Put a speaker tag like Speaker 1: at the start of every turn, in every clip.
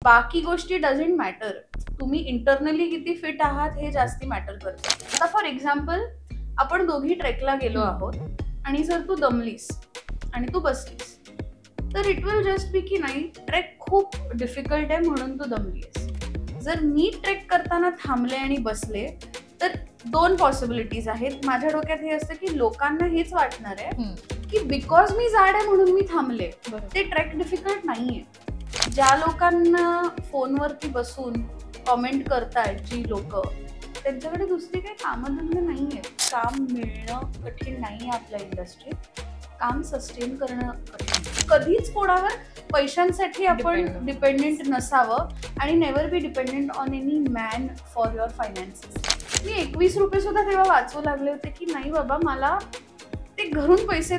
Speaker 1: बाकी गोष्टी doesn't matter. तुम्ही इंटरनली किती फिट आहात हे जास्ती मॅटर करतं. आता फॉर एक्झाम्पल आपण दोघी ट्रेकला गेलो आहोत आणि जर तू दमलीस आणि तू बसलीस तर इट विल जस्ट बी की नाही ट्रेक खूप डिफिकल्ट आहे म्हणून तू दमलीस. जर मी ट्रेक करताना थांबले आणि बसले तर दोन पॉसिबिलिटीज आहेत. माझ्या डोक्यात हे असतं की लोकांना हेच वाटणार आहे की बिकॉज मी जाड आहे म्हणून मी थांबले. ते ट्रेक डिफिकल्ट नाहीये. ज्या लोकांना फोनवरती बसून कॉमेंट करतायत जी लोक, त्यांच्याकडे दुसरी काही कामधंदे नाहीये. काम मिळणं कठीण नाहीये आपल्या इंडस्ट्रीत. काम सस्टेन करणं कठीण. कधीच कोणावर पैशांसाठी आपण डिपेंडेंट नसावं आणि never be dependent on any man for your finances. मी 21 रुपये सुद्धा तेव्हा वाचवू लागले होते की नाही बाबा मला ते घरून पैसे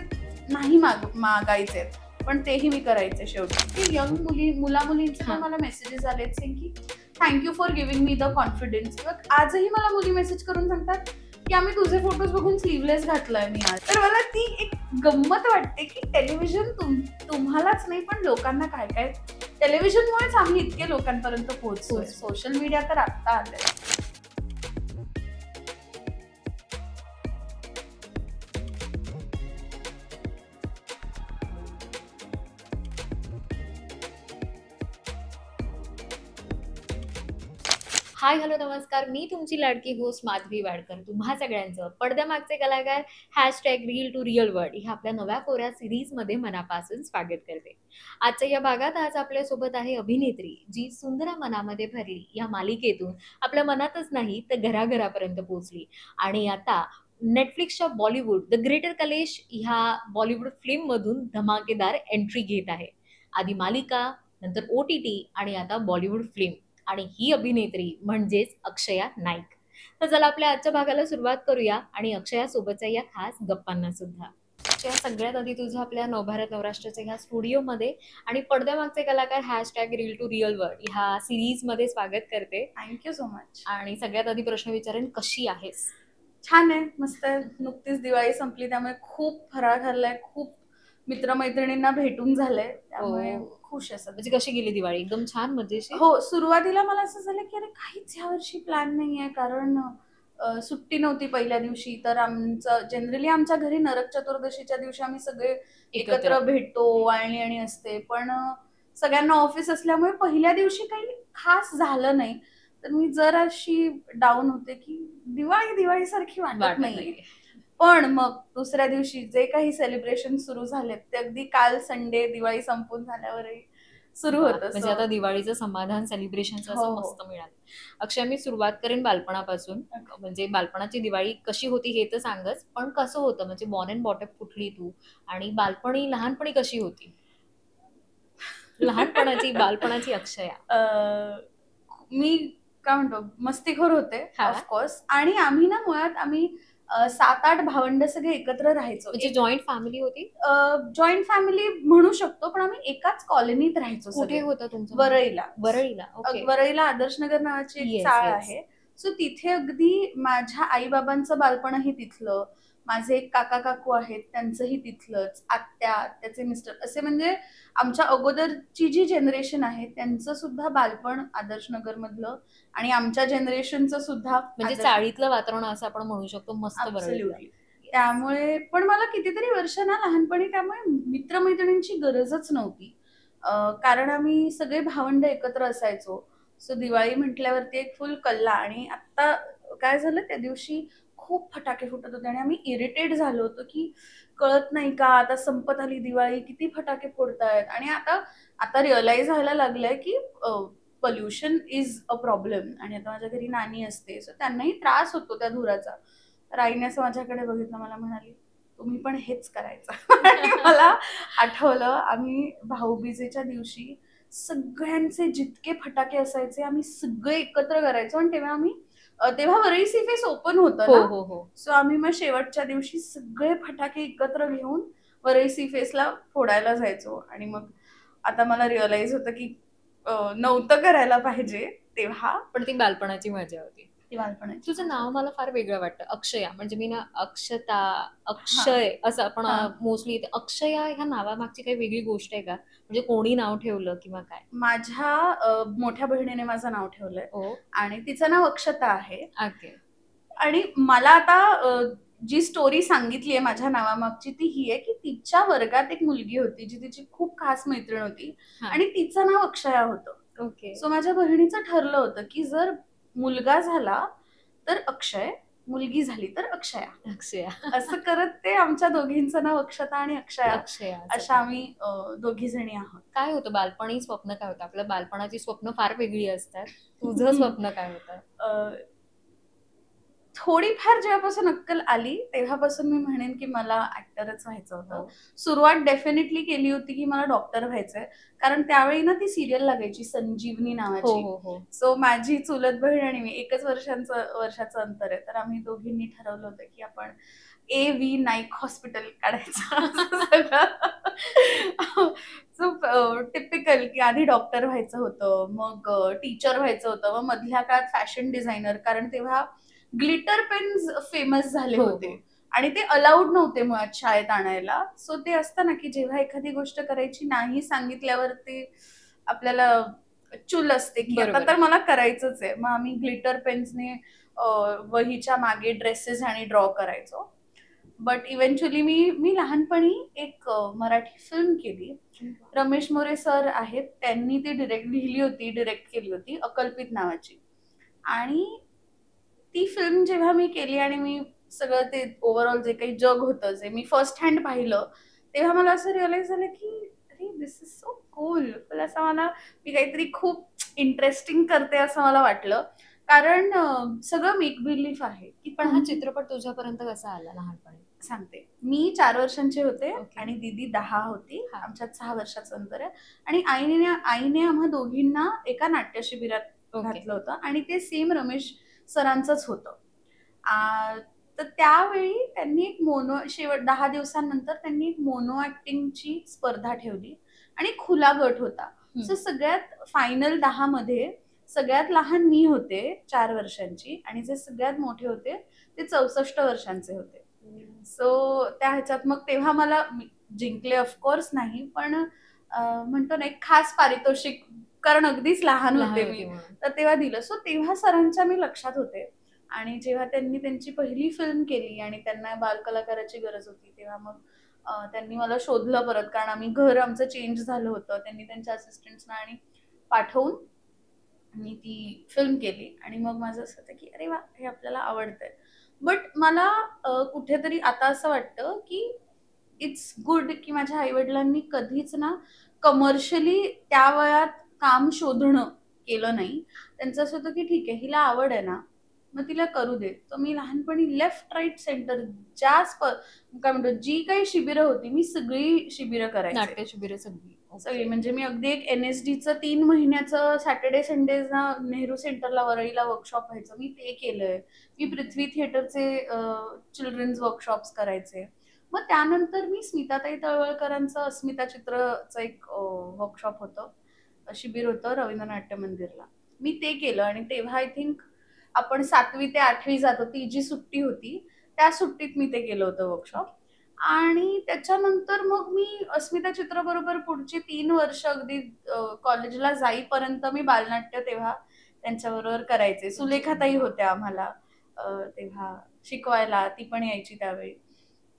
Speaker 1: नाही मागायचे, पण तेही मी करायचे. शेवटी यंग मुला मुलींचे मला मेसेजेस आलेत की thank you for giving me the confidence. आजही मला मुली मेसेज करून सांगतात की आम्ही तुझे फोटोज बघून स्लीवलेस घातलाय मी आज. तर मला ती एक गंमत वाटते की टेलिव्हिजन तुम्हालाच नाही पण लोकांना काय काय टेलिव्हिजनमुळेच आम्ही इतके लोकांपर्यंत पोहोचतोय. सोशल मीडिया तर आत्ता आलंय.
Speaker 2: हाय हॅलो नमस्कार, मी तुमची लाडकी होस्ट माधवी वाडकर. तुम्हा सगळ्यांचं पडद्यामागचे कलाकार #रील टू रिअल वर्ल्ड ह्या आपल्या नव्या कोऱ्या सिरीजमध्ये मनापासून स्वागत करते. आजच्या या भागात आज आपल्यासोबत आहे अभिनेत्री जी सुंदरा मनामध्ये भरली या मालिकेतून आपल्या मनातच नाही तर घराघरापर्यंत पोहोचली आणि आता नेटफ्लिक्सच्या बॉलिवूड द ग्रेटर कलेश ह्या बॉलिवूड फिल्ममधून धमाकेदार एंट्री घेत आहे. आधी मालिका, नंतर OTT आणि आता बॉलिवूड फिल्म. आणि ही अभिनेत्री म्हणजेच अक्षया नाईक. तर चला आपल्या आजच्या भागाला सुरुवात करूया आणि अक्षया सोबतच्या या खास गप्पांना सुद्धा. अक्षया, सगळ्यात आधी तुझं आपल्या नवभारत नवराष्ट्राच्या ह्या स्टुडिओमध्ये आणि पडद्यामागचे कलाकार #रील टू रिअल वर्ल्ड ह्या सिरीजमध्ये स्वागत करते.
Speaker 1: Thank you so much.
Speaker 2: आणि सगळ्यात आधी प्रश्न विचारेन, कशी आहेस?
Speaker 1: छान आहे, मस्त आहे. नुकतीच दिवाळी संपली त्यामुळे खूप फराळ खाल्लाय, खूप मित्रमैत्रिणींना भेटून झालंय, त्यामुळे खुश आहे.
Speaker 2: म्हणजे कशी गेली दिवाळी? एकदम छान, मजेशीर?
Speaker 1: हो, सुरुवातीला मला असं झालं की अरे काहीच यावर्षी प्लॅन नाहीये, कारण सुट्टी नव्हती पहिल्या दिवशी. तर आमचं जनरली आमच्या घरी नरक चतुर्दशीच्या दिवशी आम्ही सगळे एकत्र भेटतो, वाळणी आणि असते. पण सगळ्यांना ऑफिस असल्यामुळे पहिल्या दिवशी काही खास झालं नाही. तर मी जराशी डाऊन होते की दिवाळी सारखी वाटत नाही. पण मग दुसऱ्या दिवशी जे काही सेलिब्रेशन सुरू झालेत ते अगदी काल संडे दिवाळी संपून झाल्यावरही सुरू होतं.
Speaker 2: म्हणजे आता दिवाळीचं समाधान सेलिब्रेशनचं असं मस्त मिळालं. अक्षय, मी सुरुवात करेन बालपणापासून. म्हणजे बालपणाची दिवाळी कशी होती हे तर सांगच, पण कसं होतं म्हणजे बॉर्न अँड बॉटअप कुठली तू आणि लहानपणी कशी होती? बालपणाची अक्षया.
Speaker 1: मी काय म्हणतो मस्तीखोर होते ऑफकोर्स. आणि आम्ही ना मुळात आम्ही 7-8 भावंड सगळे एकत्र राहायचो.
Speaker 2: म्हणजे जॉईंट फॅमिली होती?
Speaker 1: जॉईंट फॅमिली म्हणू शकतो, पण आम्ही एकाच कॉलनीत राहायचो.
Speaker 2: कुठे होतं तुमचं?
Speaker 1: वरळीला आदर्शनगर नावाची एक चाळ आहे. सो तिथे अगदी माझ्या आईबाबांचं बालपणही तिथलं, माझे एक काका काकू आहेत त्यांचंही तिथलंच, आत्याचे मिस्टर, असे म्हणजे आमच्या अगोदरची जी जनरेशन आहे त्यांचं सुद्धा बालपण आदर्शनगर मधलं आणि आमच्या जनरेशनचं सुद्धा
Speaker 2: म्हणजे चाळीतलं वातावरण असं आपण म्हणू शकतो. मस्त.
Speaker 1: त्यामुळे पण मला कितीतरी वर्ष ना लहानपणी त्यामुळे मित्रमैत्रिणींची गरजच नव्हती, कारण आम्ही सगळे भावंड एकत्र असायचो. सो दिवाळी म्हटल्यावरती एक फुल कल्ला. आणि आता काय झालं, त्या दिवशी खूप फटाके फुटत होते आणि आम्ही इरिटेट झालो होतो की कळत नाही का आता संपत आली दिवाळी, किती फटाके फोडतायत. आणि आता रिअलाइज व्हायला लागलंय की पोल्युशन इज अ प्रॉब्लेम. आणि आता माझ्या घरी नानी असते, सो त्यांनाही त्रास होतो त्या धुराचा. तर आईने असं माझ्याकडे बघितलं, मला म्हणाली तुम्ही पण हेच करायचं. आणि मला आठवलं आम्ही भाऊबीजेच्या दिवशी सगळ्यांचे जितके फटाके असायचे आम्ही सगळे एकत्र करायचो. आणि तेव्हा वरळी सी फेस ओपन होतं ना, सो आम्ही मग शेवटच्या दिवशी सगळे फटाके एकत्र घेऊन वरळी सी फेसला फोडायला जायचो. आणि मग आता मला रिअलाइज होतं की नव्हतं करायला पाहिजे तेव्हा,
Speaker 2: पण ती बालपणाची मजा होती.
Speaker 1: ती बालपणाची.
Speaker 2: तुझं नाव मला फार वेगळं वाटतं, अक्षया. म्हणजे मी ना अक्षता, अक्षय असं आपण
Speaker 1: हां.
Speaker 2: मोस्टली अक्षया ह्या नावामागची काही वेगळी गोष्ट आहे का? म्हणजे कोणी नाव ठेवलं किंवा काय?
Speaker 1: माझ्या मोठ्या बहिणीने माझं नाव ठेवलंय
Speaker 2: ओ,
Speaker 1: आणि तिचं नाव अक्षता आहे.
Speaker 2: ओके.
Speaker 1: आणि मला आता जी स्टोरी सांगितली आहे माझ्या नावामागची ती ही आहे की तिच्या वर्गात एक मुलगी होती जी तिची खूप खास मैत्रीण होती
Speaker 2: हां.
Speaker 1: आणि तिचं नाव अक्षया होतं.
Speaker 2: ओके.
Speaker 1: सो माझ्या बहिणीचं ठरलं होतं की जर मुलगा झाला तर अक्षय, मुलगी झाली तर अक्षया.
Speaker 2: अक्षया.
Speaker 1: असं करत ते आमच्या दोघींचं नाव अक्षता आणि अक्षया
Speaker 2: अक्षया.
Speaker 1: अशा आम्ही दोघी जणी आहोत.
Speaker 2: काय होतं बालपणी स्वप्न काय होतं? आपल्या बालपणाची स्वप्न फार वेगळी असतात. तुझं स्वप्न काय होतं?
Speaker 1: थोडीफार जेव्हापासून अक्कल आली तेव्हापासून मी म्हणेन की मला ऍक्टरच व्हायचं होतं.
Speaker 2: हो.
Speaker 1: सुरुवात डेफिनेटली केली होती की मला डॉक्टर व्हायचंय, कारण त्यावेळी ना ती सिरियल लागायची संजीवनी
Speaker 2: हो,
Speaker 1: नावाची.
Speaker 2: हो, हो.
Speaker 1: सो माझी चुलत बहीण आणि मी एकच वर्षाचं अंतर आहे, तर आम्ही दोघींनी ठरवलं होतं की आपण AV नाईक हॉस्पिटल काढायचं असं सगळं. सो टिपिकल की आधी डॉक्टर व्हायचं होतं, मग टीचर व्हायचं होतं, मग मधल्या काळात फॅशन डिझायनर, कारण तेव्हा ग्लिटर पेन्स फेमस झाले
Speaker 2: हो,
Speaker 1: होते
Speaker 2: हो.
Speaker 1: आणि ते अलाउड नव्हते मुळात शाळेत आणायला. सो ते असतं ना की जेव्हा एखादी गोष्ट करायची नाही सांगितल्यावर ते आपल्याला चूल असते की आता
Speaker 2: बरोबर
Speaker 1: तर
Speaker 2: आहे.
Speaker 1: मला करायचंच आहे. मग आम्ही ग्लिटर पेन्सने वहीच्या मागे ड्रेसेस आणि ड्रॉ करायचो. बट इव्हेंच्युअली मी लहानपणी एक मराठी फिल्म केली. रमेश मोरे सर आहेत, त्यांनी ती डिरेक्ट केली होती, अकल्पित नावाची. आणि ती फिल्म जेव्हा मी केली आणि मी सगळं ते ओव्हरऑल जे काही जग होतं, जे मी फर्स्ट हँड पाहिलं, तेव्हा मला असं रिअलाइज झालं की अरे दिस इज सो कूल. मी काहीतरी खूप इंटरेस्टिंग करते असं मला वाटलं. कारण सगळं मेक बिलीफ आहे की
Speaker 2: पण हा चित्रपट तुझ्यापर्यंत कसा आला लहानपणी?
Speaker 1: सांगते. मी 4 वर्षांची होते
Speaker 2: ओके.
Speaker 1: आणि दीदी 10 होती.
Speaker 2: हां.
Speaker 1: आमच्यात 6 वर्षाचं अंतर आहे. आणि आईने आम्हा दोघींना एका नाट्य शिबिरात
Speaker 2: ओके.
Speaker 1: घातलं होतं आणि ते सेम रमेश सरांचंच होतं. तर त्यावेळी त्यांनी एक शेवट 10 दिवसांनंतर त्यांनी एक मोनो ॲक्टिंगची स्पर्धा ठेवली आणि खुला गट होता. सो सगळ्यात फायनल 10 मध्ये सगळ्यात लहान मी होते 4 वर्षांची आणि जे सगळ्यात मोठे होते ते 64 वर्षांचे होते. सो त्या ह्याच्यात मग तेव्हा मला जिंकले ऑफकोर्स नाही, पण म्हणतो ना एक खास पारितोषिक, कारण अगदीच लहान होते मी, तर तेव्हा दिलं. सो तेव्हा सरांच्या मी लक्षात होते आणि जेव्हा त्यांनी त्यांची पहिली फिल्म केली आणि त्यांना बालकलाकाराची गरज होती, तेव्हा मग त्यांनी मला शोधलं परत, कारण आमचं चेंज झालं होतं. त्यांनी त्यांच्या असिस्टंट्सना आणि पाठवून मी ती फिल्म केली आणि मग माझं असं होतं की अरे वा, हे आपल्याला आवडतंय. बट मला कुठेतरी आता असं वाटतं की इट्स गुड की माझ्या आईवडिलांनी कधीच ना कमर्शियली त्या वयात काम शोधणं केलं नाही. त्यांचं असं होतं की ठीक आहे, हिला आवड आहे ना, मग तिला करू दे. तर मी लहानपणी लेफ्ट, राईट, सेंटर काय म्हणतो, जी काही शिबिरं होती, मी सगळी शिबिरं करायचे.
Speaker 2: नाट्य शिबिरं सगळी.
Speaker 1: सगळी. म्हणजे मी अगदी एक NSDचं 3 महिन्याचं सॅटर्डे संडेजना नेहरू सेंटरला वरळीला वर्कशॉप व्हायचं. मी ते केलंय. मी पृथ्वी थिएटरचे चिल्ड्रन्स वर्कशॉप्स करायचे. मग त्यानंतर मी स्मिताताई तळवळकरांचं अस्मिता चित्रचं एक वर्कशॉप होतं, शिबिर होतं रवींद्र नाट्य मंदिरला. मी ते केलं आणि तेव्हा आय थिंक आपण 7वी ते 8वी जातो, ती जी सुट्टी होती, त्या सुट्टीत मी ते केलं होतं वर्कशॉप. आणि त्याच्यानंतर मग मी अस्मिता चित्रबरोबर पुढची 3 वर्ष अगदी कॉलेजला जाईपर्यंत मी बालनाट्य तेव्हा त्यांच्याबरोबर करायचे. सुलेखाताई होत्या आम्हाला तेव्हा शिकवायला, ती पण यायची त्यावेळी.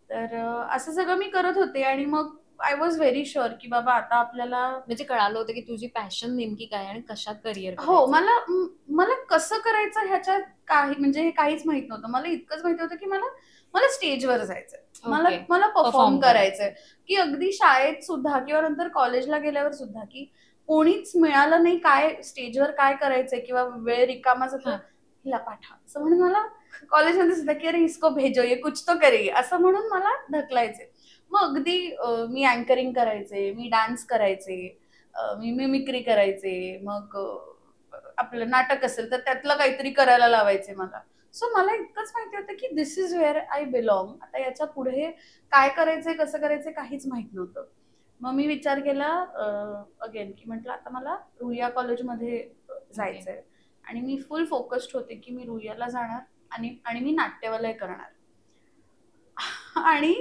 Speaker 1: तर असं सगळं मी करत होते आणि मग आय वॉज व्हेरी शुअर की बाबा आता आपल्याला
Speaker 2: म्हणजे कळालं होतं की तुझी पॅशन नेमकी काय आणि कशात करिअर
Speaker 1: हो,
Speaker 2: करायचं?
Speaker 1: मला कसं करायचं ह्याच्यात म्हणजे हे काहीच माहित नव्हतं. मला इतकंच माहिती होतं की मला स्टेजवर जायचंय. मला
Speaker 2: ओके.
Speaker 1: मला परफॉर्म
Speaker 2: परफॉर्म
Speaker 1: करायचंय. की अगदी शाळेत सुद्धा किंवा नंतर कॉलेजला गेल्यावर सुद्धा की कोणीच मिळालं नाही काय स्टेजवर काय करायचंय किंवा वेळ रिकामाच होता,
Speaker 2: हां.
Speaker 1: हिला पाठवा. असं म्हणून मला कॉलेजमध्ये सुद्धा की अरे इसको भेजो, ये कुछ तो करेगी, असं म्हणून मला ढकलायचे. मग अगदी मी अँकरिंग करायचे, मी डान्स करायचे, मी मिमिक्री करायचे, मग आपलं नाटक असेल तर त्यातलं काहीतरी करायला लावायचे मला. सो मला इतकंच माहिती होतं की दिस इज वेअर आय बिलॉंग. आता याच्या पुढे काय करायचंय, कसं करायचंय काहीच माहित नव्हतं. मग मी विचार केला अगेन की म्हटलं आता मला रुईया कॉलेजमध्ये जायचंय आणि मी फुल फोकस्ड होते की मी रुईयाला जाणार आणि मी नाट्यवलय करणार. आणि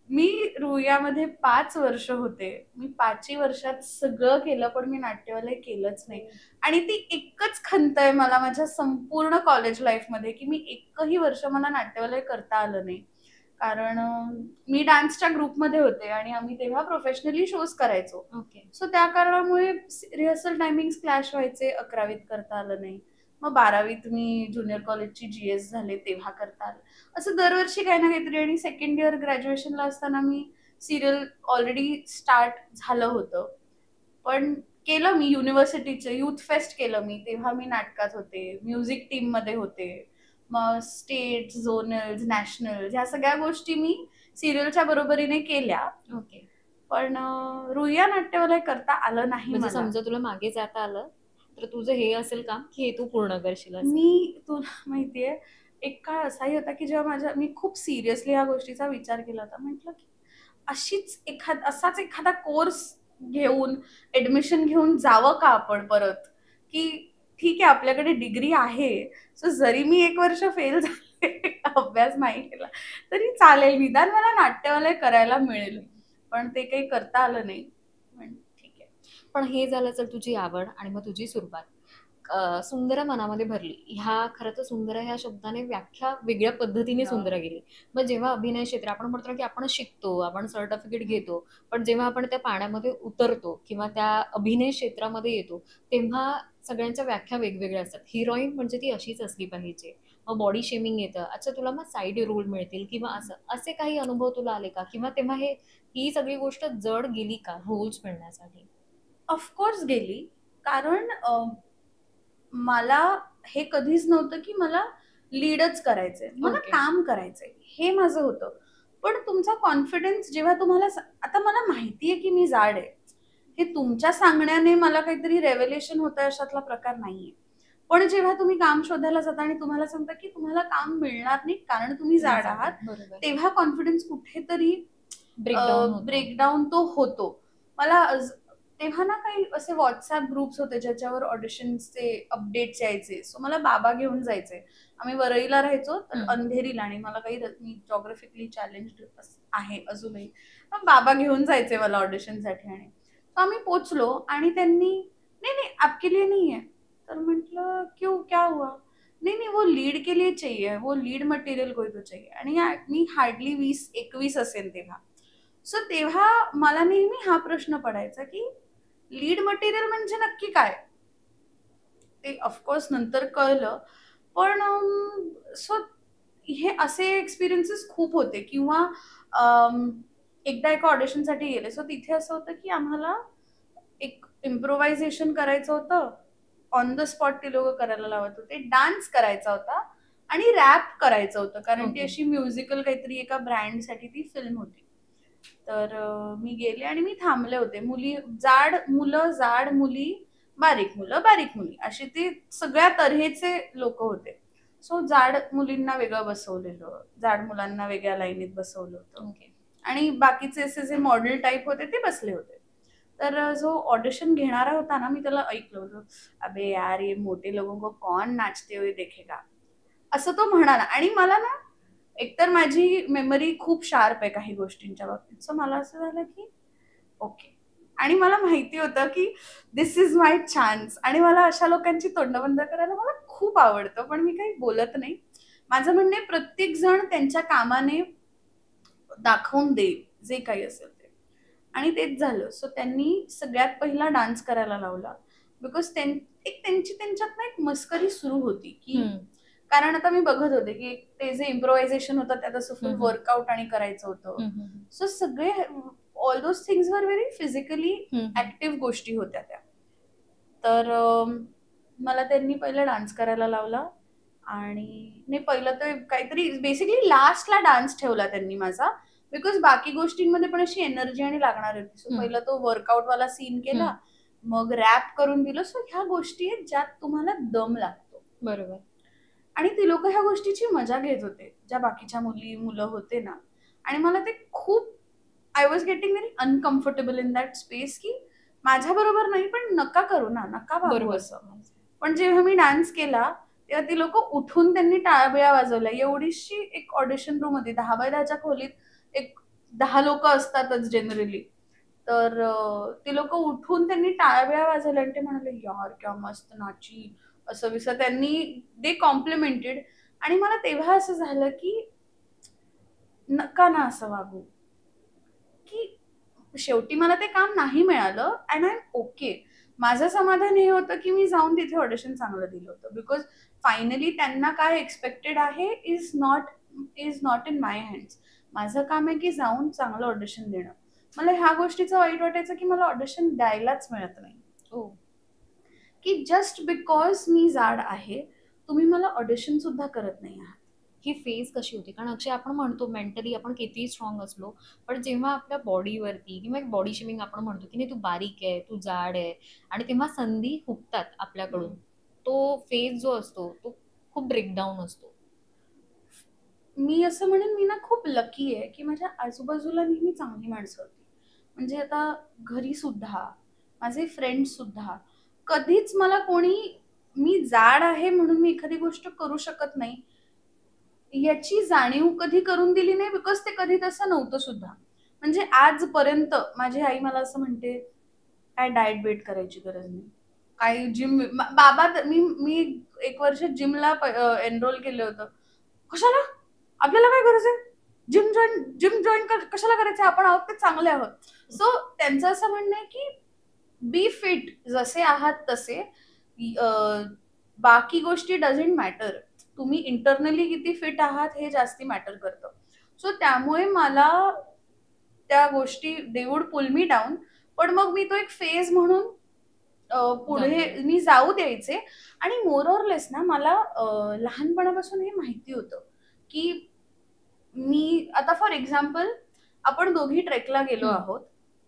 Speaker 1: मी रुईयामध्ये 5 वर्ष होते. मी 5ही वर्षात सगळं केलं, पण मी नाट्यवलय केलंच नाही. आणि ती एकच खंत आहे मला माझ्या संपूर्ण कॉलेज लाईफमध्ये, की मी एकही वर्ष मला नाट्यवलय करता आलं नाही. कारण मी डान्सच्या ग्रुपमध्ये होते आणि आम्ही तेव्हा प्रोफेशनली शोज करायचो.
Speaker 2: ओके.
Speaker 1: सो त्या कारणामुळे रिहर्सल टायमिंग्स क्लॅश व्हायचे. 11वीत करता आलं नाही. मग 12वीत मी ज्युनियर कॉलेजची GS झाले तेव्हा करता आलं. असं दरवर्षी काही ना काहीतरी. आणि सेकंड इयर ग्रॅज्युएशनला असताना मी सिरियल ऑलरेडी स्टार्ट झालं होतं. पण केलं मी युनिव्हर्सिटीचं युथ फेस्ट केलं मी. तेव्हा मी नाटकात होते, म्युझिक टीममध्ये होते. मग स्टेट, झोनल्स, नॅशनल ह्या सगळ्या गोष्टी मी सिरियलच्या बरोबरीने केल्या.
Speaker 2: ओके.
Speaker 1: पण रुईया नाट्यवलय करता आलं नाही
Speaker 2: म्हणजे
Speaker 1: मला.
Speaker 2: समजा तुला मागे जाता आलं तर तुझं हे असेल काम की हे तू पूर्ण करशील असं?
Speaker 1: तुला माहितीये एक काळ असाही होता की जेव्हा मी खूप सिरियसली ह्या गोष्टीचा विचार केला होता. म्हटलं की असाच एखादा कोर्स घेऊन ऍडमिशन घेऊन जावं का आपण परत, की ठीक आहे आपल्याकडे डिग्री आहे, सो जरी मी 1 वर्ष फेल झाले अभ्यास नाही केला तरी चालेल, निदान मला नाट्यवलय करायला मिळेल. पण ते काही करता आलं नाही. पण ठीक आहे.
Speaker 2: पण हे झालं तर तुझी आवड आणि मग तुझी सुरुवात सुंदर मनामध्ये भरली. ह्या खरं तर सुंदर ह्या शब्दाने व्याख्या वेगळ्या पद्धतीने सुंदर गेली. मग जेव्हा अभिनय क्षेत्र आपण म्हणतो ना की आपण शिकतो, आपण सर्टिफिकेट घेतो, पण जेव्हा आपण त्या पाण्यामध्ये उतरतो किंवा त्या अभिनय क्षेत्रामध्ये येतो तेव्हा सगळ्यांच्या व्याख्या वेगवेगळ्या असतात. हिरोईन म्हणजे ती अशीच असली पाहिजे. मग बॉडी शेमिंग येतं. अच्छा तुला मग साईड रोल मिळतील किंवा असे काही अनुभव तुला आले का? किंवा तेव्हा ही सगळी गोष्ट जड गेली का रोल्स मिळण्यासाठी?
Speaker 1: ऑफकोर्स गेली. कारण मला हे कधीच नव्हतं की मला लीडच करायचंय, मला
Speaker 2: Okay.
Speaker 1: काम करायचंय हे माझं होतं. पण तुमचा कॉन्फिडन्स जेव्हा तुम्हाला आता मला माहितीये की मी जाड आहे, हे तुमच्या सांगण्याने मला काहीतरी रेव्हेलेशन होतं अशातला प्रकार नाहीये. पण जेव्हा तुम्ही काम शोधायला जाता आणि तुम्हाला सांगता की तुम्हाला काम मिळणार नाही कारण तुम्ही जाड आहात,
Speaker 2: बरोबर.
Speaker 1: तेव्हा कॉन्फिडन्स कुठेतरी
Speaker 2: ब्रेकडाऊन
Speaker 1: ब्रेकडाऊन तो होतो. मला तेव्हा ना काही असे व्हॉट्सअप ग्रुप्स होते ज्याच्यावर ऑडिशन्सचे अपडेट्स यायचे. सो मला बाबा घेऊन जायचे. आम्ही वरळीला राहायचो तर अंधेरीला, आणि मला मी जॉग्राफिकली चॅलेंज्ड आहे अजूनही. मग बाबा घेऊन जायचे मला ऑडिशनसाठी. आणि आम्ही पोचलो आणि त्यांनी नाही नाही आपके लिए नहीं है. तर म्हटलं क्यों क्या हुआ? नहीं नहीं वो लीड के लिए चाहिए, वो लीड मटेरियल कोई तो चाहिए. आणि मी हार्डली 20-21 असेल तेव्हा. सो तेव्हा मला नेहमी हा प्रश्न पडायचा की लीड मटेरियल म्हणजे नक्की काय? ते ऑफकोर्स नंतर कळलं. पण सो हे असे एक्सपिरियन्सेस खूप होते. किंवा एकदा एका ऑडिशनसाठी गेले. सो तिथे असं होतं की आम्हाला एक इम्प्रोव्हायझेशन करायचं होतं. ऑन द स्पॉट ते लोकं करायला लावत होते. डान्स करायचा होता आणि रॅप करायचं होतं. कारण ती
Speaker 2: Okay.
Speaker 1: अशी म्युझिकल काहीतरी एका ब्रँडसाठी ती फिल्म होती. तर मी गेले आणि मी थांबले होते. जाड मुलं, जाड मुली, बारीक मुलं, बारीक मुली, अशी ती सगळ्या तऱ्हेचे लोक होते. सो जाड मुलींना वेगळं बसवलेलं, जाड मुलांना वेगळ्या लाईनीत बसवलं होतं.
Speaker 2: ओके.
Speaker 1: आणि बाकीचे असे जे मॉडेल टाईप होते ते बसले होते. तर जो ऑडिशन घेणारा होता ना, मी त्याला ऐकलं होतं, अबे यार ये मोठे लोगों को कौन नाचते हुए देखेगा, असं तो म्हणाला. आणि मला ना एकतर माझी मेमरी खूप शार्प आहे काही गोष्टींच्या बाबतीत. सो मला असं झालं की ओके. आणि मला माहिती होतं की दिस इज माय चान्स. आणि मला अशा लोकांची तोंड बंद करायला मला खूप आवडतं. पण मी काही बोलत नाही. माझं म्हणणे प्रत्येक जण त्यांच्या कामाने दाखवून देईल जे काही असेल ते. आणि तेच झालं. सो त्यांनी सगळ्यात पहिला डान्स करायला लावला. बिकॉज त्यांची त्यांच्यात ना एक मस्करी सुरू होती की कारण आता मी बघत होते की ते जे इम्प्रोव्हायझेशन होतं त्यात असं फुल वर्कआउट आणि करायचं होतं. सो सगळे all those things were very physically active गोष्टी होत्या त्या. तर मला त्यांनी पहिलं डान्स करायला लावला. आणि नाही पहिलं तर काहीतरी बेसिकली लास्टला डान्स ठेवला त्यांनी माझा. बिकॉज बाकी गोष्टींमध्ये पण अशी एनर्जी आणि लागणार होती. सो पहिला तो वर्कआउट वाला सीन केला, मग रॅप करून दिलं. सो ह्या गोष्टी आहेत ज्यात तुम्हाला दम लागतो.
Speaker 2: बरोबर.
Speaker 1: आणि ती लोक ह्या गोष्टीची मजा घेत होते, ज्या बाकीच्या मुलं होते ना. आणि मला ते खूप I was getting very uncomfortable in that space की माझ्या बरोबर नाही पण नका करू ना, नका वागू असं. पण जेव्हा मी डान्स केला तेव्हा ती लोक उठून त्यांनी टाळ्या वाजवल्या. एवढीशी एक ऑडिशन रूम होती, 10 बाय 10च्या खोलीत एक 10 लोक असतातच जनरली. तर ती लोक उठून त्यांनी टाळ्या वाजवल्या आणि ते म्हणाले, यार क्या मस्त नाची, असं विसं त्यांनी दे कॉम्प्लिमेंटेड. आणि मला तेव्हा असं झालं की नका ना असं वागू, की शेवटी मला ते काम नाही मिळालं अँड आय एम ओके. माझं समाधान हे होतं की मी जाऊन तिथे ऑडिशन चांगलं दिलं होतं, बिकॉज फायनली त्यांना काय एक्सपेक्टेड आहे is not in my hands. माझं काम आहे की जाऊन चांगलं ऑडिशन देणं. मला ह्या गोष्टीचं वाईट वाटायचं की मला ऑडिशन द्यायलाच मिळत नाही,
Speaker 2: हो.
Speaker 1: की जस्ट बिकॉज मी जाड आहे तुम्ही मला ऑडिशन सुद्धा करत नाही आहात.
Speaker 2: ही फेज कशी होती? कारण अक्षय, आपण म्हणतो मेंटली आपण कितीही स्ट्रॉंग असलो, पण जेव्हा आपल्या बॉडीवरती किंवा एक बॉडी शेमिंग आपण म्हणतो की नाही तू बारीक आहे, तू जाड आहे, आणि तेव्हा संधी हुकतात आपल्याकडून, तो फेज जो असतो तो खूप ब्रेकडाऊन असतो.
Speaker 1: मी असं म्हणेन मी ना खूप लकी आहे की माझ्या आजूबाजूला नेहमी चांगली माणसं होती. म्हणजे आता घरी सुद्धा, माझे फ्रेंड सुद्धा, कधीच मला कोणी मी जाड आहे म्हणून मी एखादी गोष्ट करू शकत नाही याची जाणीव कधी करून दिली नाही, बिकॉज ते कधी तसं नव्हतं सुद्धा. म्हणजे आजपर्यंत माझी आई मला असं म्हणते, काय डाएट बेट करायची गरज नाही, काही जिम बाबा मी मी 1 वर्ष जिमला एनरोल केलं होतं. कशाला, आपल्याला काय गरज आहे जिम जॉईन कशाला करायचं, आपण आहोत ते चांगले आहोत. सो त्यांचं असं म्हणणं आहे की बी फिट, जसे आहात तसे. बाकी गोष्टी डझंट मॅटर, तुम्ही इंटरनली किती फिट आहात हे जास्ती मॅटर करतं. सो त्यामुळे मला त्या गोष्टी they would pull me down, पण मग मी तो एक फेज म्हणून पुढे मी जाऊ द्यायचे. आणि मोर ऑर लेस ना मला लहानपणापासून हे माहिती होतं की मी आता फॉर एक्झाम्पल आपण दोघी ट्रेकला गेलो आहोत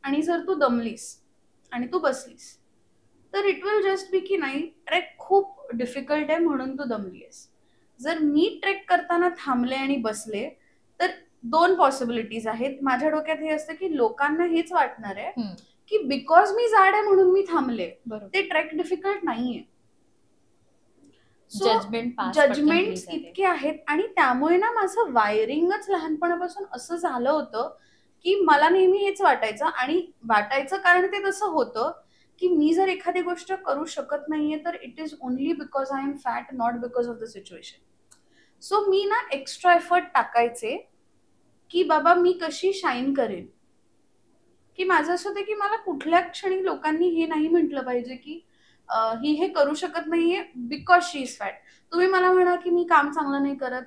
Speaker 1: आणि जर तू दमलीस आणि तू बसलीस तर इट विल जस्ट बी की नाही, ट्रेक खूप डिफिकल्ट आहे म्हणून तू दमलीस. जर मी ट्रेक करताना थांबले आणि बसले तर 2 पॉसिबिलिटीज आहेत. माझ्या डोक्यात हे असतं की लोकांना हेच वाटणार आहे की बिकॉज मी जाड आहे म्हणून मी थांबले, ते ट्रेक डिफिकल्ट नाहीये. जजमेंट इतके आहेत. आणि त्यामुळे ना माझं वायरिंगच लहानपणापासून असं झालं होतं की मला नेहमी हेच वाटायचं, आणि वाटायचं कारण ते तसं होतं की मी जर एखादी गोष्ट करू शकत नाहीये तर it is only because I am fat, not because of the situation. So मी ना एक्स्ट्रा एफर्ट टाकायचे की बाबा मी कशी शाईन करेन, की माझं असं होतं की मला कुठल्या क्षणी लोकांनी हे नाही म्हटलं पाहिजे की ही हे करू शकत नाहीये बिकॉज शी इज फॅट. तुम्ही मला म्हणा की मी काम चांगलं नाही करत,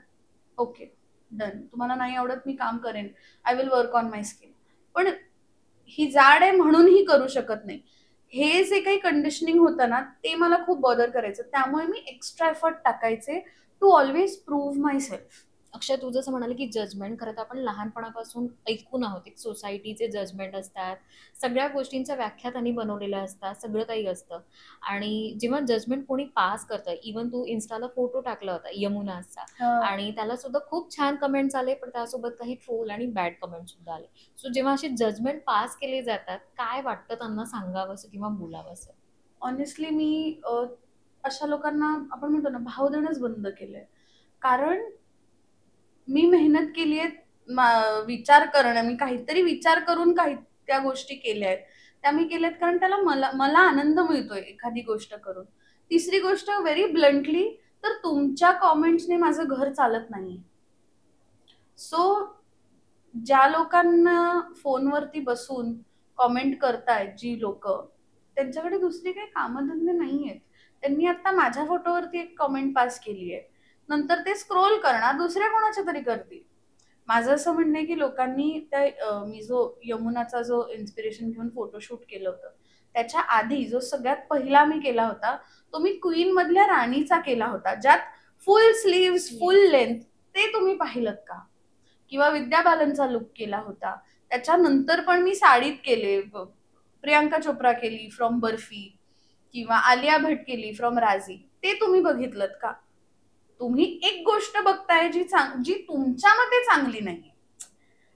Speaker 1: ओके डन, तुम्हाला नाही आवडत मी काम करेन, I will work on my skill. पण ही जाड आहे म्हणून ही करू शकत नाही, हे जे काही कंडिशनिंग होतं ना ते मला खूप बॉदर करायचं. त्यामुळे मी एक्स्ट्रा एफर्ट टाकायचे to always prove myself.
Speaker 2: Akshay, तू जसं म्हणाले की जजमेंट, खरं तर आपण लहानपणापासून ऐकून आहोत एक सोसायटीचे जजमेंट असतात, सगळ्या गोष्टींच्या व्याख्या त्यांनी बनवलेल्या असतात, सगळं काही असतं. आणि जेव्हा जजमेंट कोणी पास करतं, इवन तू इन्स्टाला फोटो टाकला होता यमुनाचा, आणि त्याला सुद्धा खूप छान कमेंट्स आले, पण त्यासोबत काही ट्रोल आणि बॅड कमेंट सुद्धा आले. सो जेव्हा असे जजमेंट पास केले जातात, काय वाटतं त्यांना सांगावंसं किंवा बोलावंसं?
Speaker 1: ऑनेस्टली मी अशा लोकांना आपण म्हणतो ना भाव देणंच बंद केलंय. कारण मी मेहनत केली आहे, विचार करणं, मी काहीतरी विचार करून काही त्या गोष्टी केल्या आहेत, त्या मी केल्यात कारण त्याला मला मला आनंद मिळतोय एखादी गोष्ट करून. तिसरी गोष्ट व्हेरी ब्लंटली, तर तुमच्या कॉमेंट्सने माझं घर चालत नाही. सो ज्या लोकांना फोनवरती बसून कॉमेंट करतायत जी लोक, त्यांच्याकडे दुसरी काही कामधंदे नाही आहेत. त्यांनी आता माझ्या फोटोवरती एक कॉमेंट पास केली आहे, नंतर ते स्क्रोल करणार दुसऱ्या कोणाच्या तरी करतील. माझं असं म्हणणं आहे की लोकांनी त्या मी जो यमुनाचा जो इन्स्पिरेशन घेऊन फोटोशूट केलं होतं त्याच्या आधी जो सगळ्यात पहिला मी केला होता तो मी क्वीन मधल्या राणीचा केला होता, ज्यात फुल स्लीव्स फुल लेंथ, ते तुम्ही पाहिलं का? किंवा विद्या बालनचा लुक केला होता. त्याच्यानंतर पण मी साडीत केले, प्रियांका चोप्रा केली फ्रॉम बर्फी, किंवा आलिया भट केली फ्रॉम राजी, ते तुम्ही बघितलं का? तुम्ही एक गोष्ट बघताय जी तुमच्या मते चांगली नाही.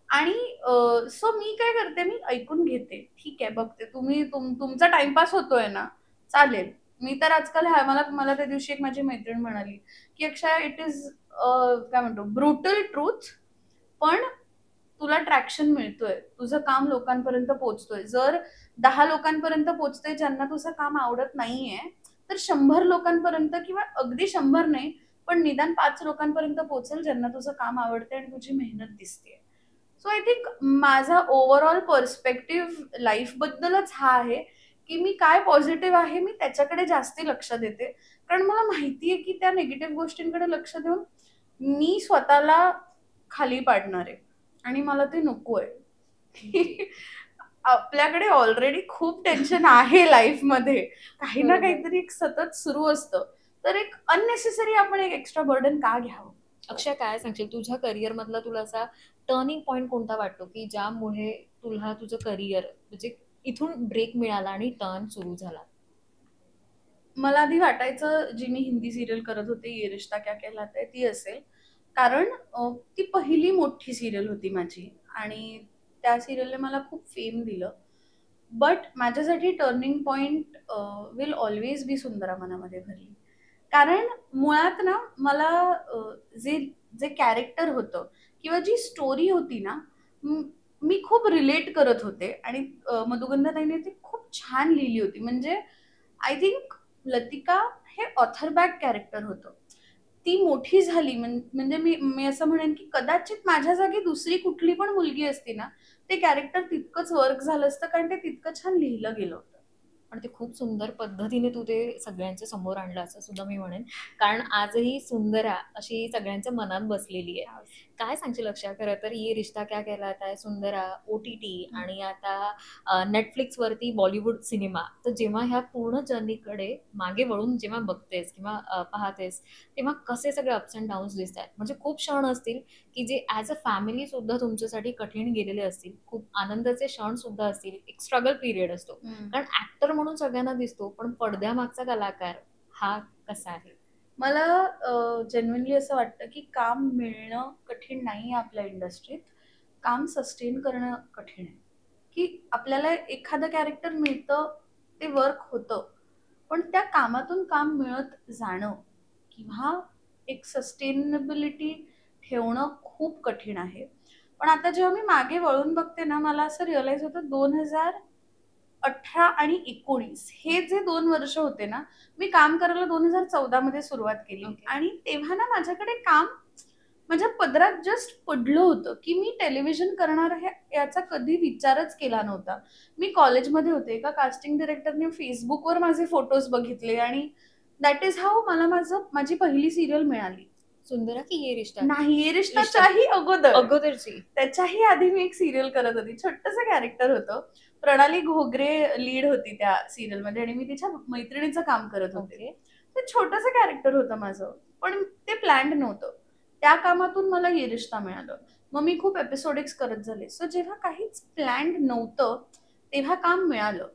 Speaker 1: आणि सो मी काय करते, मी ऐकून घेते, ठीक आहे बघते, तुम्ही तुमचा टाइमपास होतोय ना, चालेल, मी तर आजकाल मला मला त्या दिवशी एक माझी मैत्रीण म्हणाली की अक्षय इट इज काय म्हणतो ब्रुटल ट्रूथ, पण तुला ट्रॅक्शन मिळतोय, तुझं काम लोकांपर्यंत पोहोचतोय. जर 10 लोकांपर्यंत पोहोचतंय ज्यांना तुझं काम आवडत नाहीये, तर 100 लोकांपर्यंत किंवा अगदी 100 नाही, पण निदान 5 लोकांपर्यंत पोहोचेल ज्यांना तुझं काम आवडतंय आणि तुझी मेहनत दिसतेय. सो आय थिंक माझा ओव्हरऑल पर्स्पेक्टिव्ह लाईफबद्दलच हा आहे की मी काय पॉझिटिव्ह आहे मी त्याच्याकडे जास्ती लक्ष देते. कारण मला माहितीये की त्या निगेटिव्ह गोष्टींकडे लक्ष देऊन मी स्वतःला खाली पाडणार आहे आणि मला ते नको आहे. आपल्याकडे ऑलरेडी खूप टेन्शन आहे लाईफमध्ये, काही ना
Speaker 2: बरोबर.
Speaker 1: काहीतरी एक सतत सुरू असतं, तर एक अननेसेसरी आपण एक एक्स्ट्रा बर्डन का घ्यावं.
Speaker 2: अक्षय, काय सांगशील तुझ्या करिअर मधला तुला असा टर्निंग पॉइंट कोणता वाटतो की ज्यामुळे तुला तुझं करिअर म्हणजे इथून ब्रेक मिळाला आणि टर्न सुरू झाला?
Speaker 1: मला आधी वाटायचं जी मी हिंदी सिरियल करत होते ये रिश्ता क्या कहलाता है ती असेल, कारण ती पहिली मोठी सिरियल होती माझी आणि त्या सिरियलने मला खूप फेम दिलं. बट माझ्यासाठी turning point will always be Sundara Manamadhye Bharli. कारण मुळात ना मला जे जे कॅरेक्टर होतं किंवा जी स्टोरी होती ना, मी खूप रिलेट करत होते आणि मधुगंधाताईने ती खूप छान लिहिली होती. म्हणजे आय थिंक लतिका हे ऑथर बॅक कॅरेक्टर होतं. ती मोठी झाली म्हणजे मी मी असं म्हणेन की कदाचित माझ्या जागी दुसरी कुठली पण मुलगी असती ना, ते कॅरेक्टर तितकंच वर्क झालं असतं, कारण ते तितकं छान लिहिलं गेलं होतं.
Speaker 2: पण ते खूप सुंदर पद्धतीने तू ते सगळ्यांच्या समोर आणलं असं सुद्धा मी म्हणेन. कारण आजही सुंदरा अशी सगळ्यांच्या मनात बसलेली आहे. काय सांगशील अक्षय, खरं तर ये रिश्ता क्या कहलाता है, सुंदरा, OTT आणि आता नेटफ्लिक्स वरती बॉलिवूड सिनेमा, तर जेव्हा ह्या पूर्ण जर्नीकडे मागे वळून जेव्हा बघतेस किंवा पाहतेस, तेव्हा कसे सगळे अप्स अँड डाऊन्स दिसत आहेत? म्हणजे खूप क्षण असतील की जे ॲज अ फॅमिली सुद्धा तुमच्यासाठी कठीण गेलेले असतील, खूप आनंदाचे क्षण सुद्धा असतील, एक स्ट्रगल पिरियड असतो. कारण ऍक्टर म्हणून सगळ्यांना दिसतो, पण पडद्यामागचा कलाकार हा कसा आहे?
Speaker 1: मला जेन्युइनली असं वाटतं की काम मिळणं कठीण नाही आपल्या इंडस्ट्रीत, काम सस्टेन करणं कठीण आहे. की आपल्याला एखादं कॅरेक्टर मिळतं, ते वर्क होतं, पण त्या कामातून काम मिळत जाणं किंवा एक सस्टेनेबिलिटी ठेवणं खूप कठीण आहे. पण आता जेव्हा मी मागे वळून बघते ना, मला असं रिअलाइज होतं 2018 आणि 19 हे जे 2 वर्ष होते ना, मी काम करायला 2014 मध्ये सुरुवात केली.
Speaker 2: Okay.
Speaker 1: आणि तेव्हा ना माझ्याकडे काम माझ्या पदरात जस्ट पडलं होतं की मी टेलिव्हिजन करणार आहे याचा कधी विचारच केला नव्हता. मी कॉलेजमध्ये होते, एका कास्टिंग डिरेक्टरने फेसबुकवर माझे फोटोज बघितले आणि दॅट इज हाऊ मला माझी पहिली सिरियल मिळाली.
Speaker 2: सुंदरा की ये रिश्ता?
Speaker 1: नाही, ये रिश्ताच्याही अगोदर,
Speaker 2: अगोदरची.
Speaker 1: त्याच्याही आधी मी एक सिरियल करत होती. छोटंसं कॅरेक्टर होतं. प्रणाली घोगरे लीड होती त्या सिरियलमध्ये आणि मी तिच्या मैत्रिणीचं काम करत होते.
Speaker 2: ओके.
Speaker 1: ते छोटंसं कॅरेक्टर होतं माझं, पण ते प्लॅन्ड नव्हतं. त्या कामातून मला ये रिश्ता मिळालं. मग मी खूप एपिसोडिक्स करत झाले. सो जेव्हा काहीच प्लॅन्ड नव्हतं, तेव्हा काम मिळालं.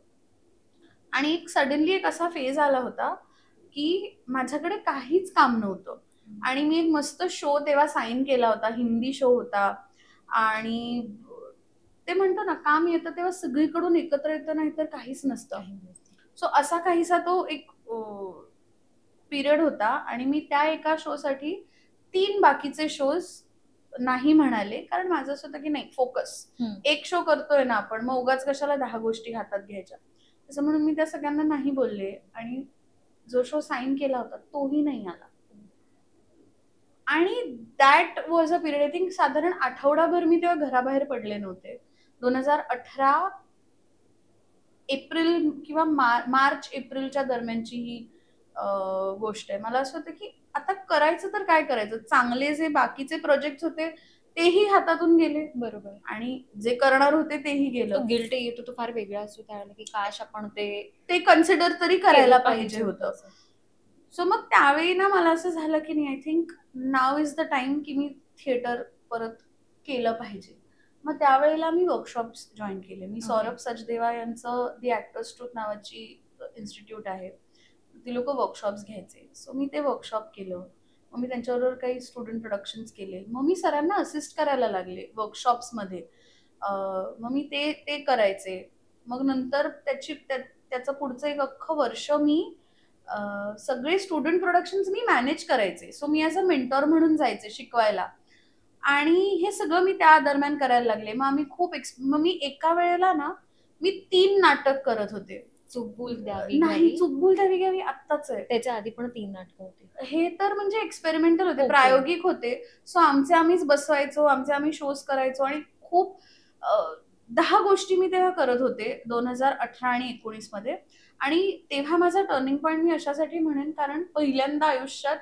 Speaker 1: आणि एक सडनली एक असा फेज आला होता, की माझ्याकडे काहीच काम नव्हतं. आणि मी एक मस्त शो तेव्हा साईन केला होता, हिंदी शो होता. आणि ते म्हणतो ना, काम येतं तेव्हा सगळीकडून एकत्र येतं, नाहीतर काहीच नसतं. सो असा काहीसा तो एक पिरियड होता आणि मी त्या एका शोसाठी 3 बाकीचे शोज नाही म्हणाले, कारण माझं असं होतं की नाही फोकस. एक शो करतोय ना आपण, मग उगाच कशाला 10 गोष्टी हातात घ्यायच्या. असं म्हणून मी त्या सगळ्यांना नाही बोलले आणि जो शो साईन केला होता तोही नाही आला. आणि that was a period, I think साधारण आठवडाभर मी तेव्हा घराबाहेर पडले नव्हते. 2018 एप्रिल किंवा मार्च एप्रिलच्या दरम्यानची ही गोष्ट आहे. मला असं होतं की आता करायचं तर काय करायचं? चांगले जे बाकीचे प्रोजेक्ट होते तेही हातातून गेले
Speaker 2: बरोबर.
Speaker 1: आणि जे करणार होते तेही गेलं.
Speaker 2: तो गिल्ट येतो तो फार वेगळा असतो त्यावेळेला की काश आपण
Speaker 1: ते कन्सिडर तरी करायला
Speaker 2: केलं
Speaker 1: पाहिजे होतं. सो मग त्यावेळी ना मला असं झालं की नाही, I think now is the time की मी थिएटर परत केलं पाहिजे. मग त्यावेळेला मी वर्कशॉप्स जॉईन केले. मी सौरभ सचदेवा यांचं दी ॲक्टर्स ट्रूथ नावाची इन्स्टिट्यूट आहे. ती लोक वर्कशॉप्स घ्यायचे. सो मी ते वर्कशॉप केलं. मग मी त्यांच्याबरोबर काही स्टुडंट प्रोडक्शन्स केले. मग मी सरांना असिस्ट करायला लागले वर्कशॉप्समध्ये. मग मी ते करायचे. मग नंतर त्याचं पुढचं एक अख्खं वर्ष मी सगळे स्टुडंट प्रोडक्शन्स मी मॅनेज करायचे. So me as a mentor म्हणून जायचे शिकवायला. आणि हे सगळं मी त्या दरम्यान करायला लागले. मग आम्ही मग मी एका वेळेला ना मी 3 नाटक करत होते.
Speaker 2: चुकभूल द्यावी
Speaker 1: नाही,
Speaker 2: घ्यावी.
Speaker 1: चुकभूल द्यावी घ्यावी आत्ताच आहे.
Speaker 2: त्याच्या आधी पण 3 नाटकं होती.
Speaker 1: हे तर म्हणजे एक्सपेरिमेंटल होते,
Speaker 2: Okay.
Speaker 1: प्रायोगिक होते. सो आमचे आम्हीच बसवायचो, आमचे आम्ही शोज करायचो आणि खूप 10 गोष्टी मी तेव्हा करत होते 2018 आणि 19 मध्ये. आणि तेव्हा माझा टर्निंग पॉईंट मी अशासाठी म्हणेन, कारण पहिल्यांदा आयुष्यात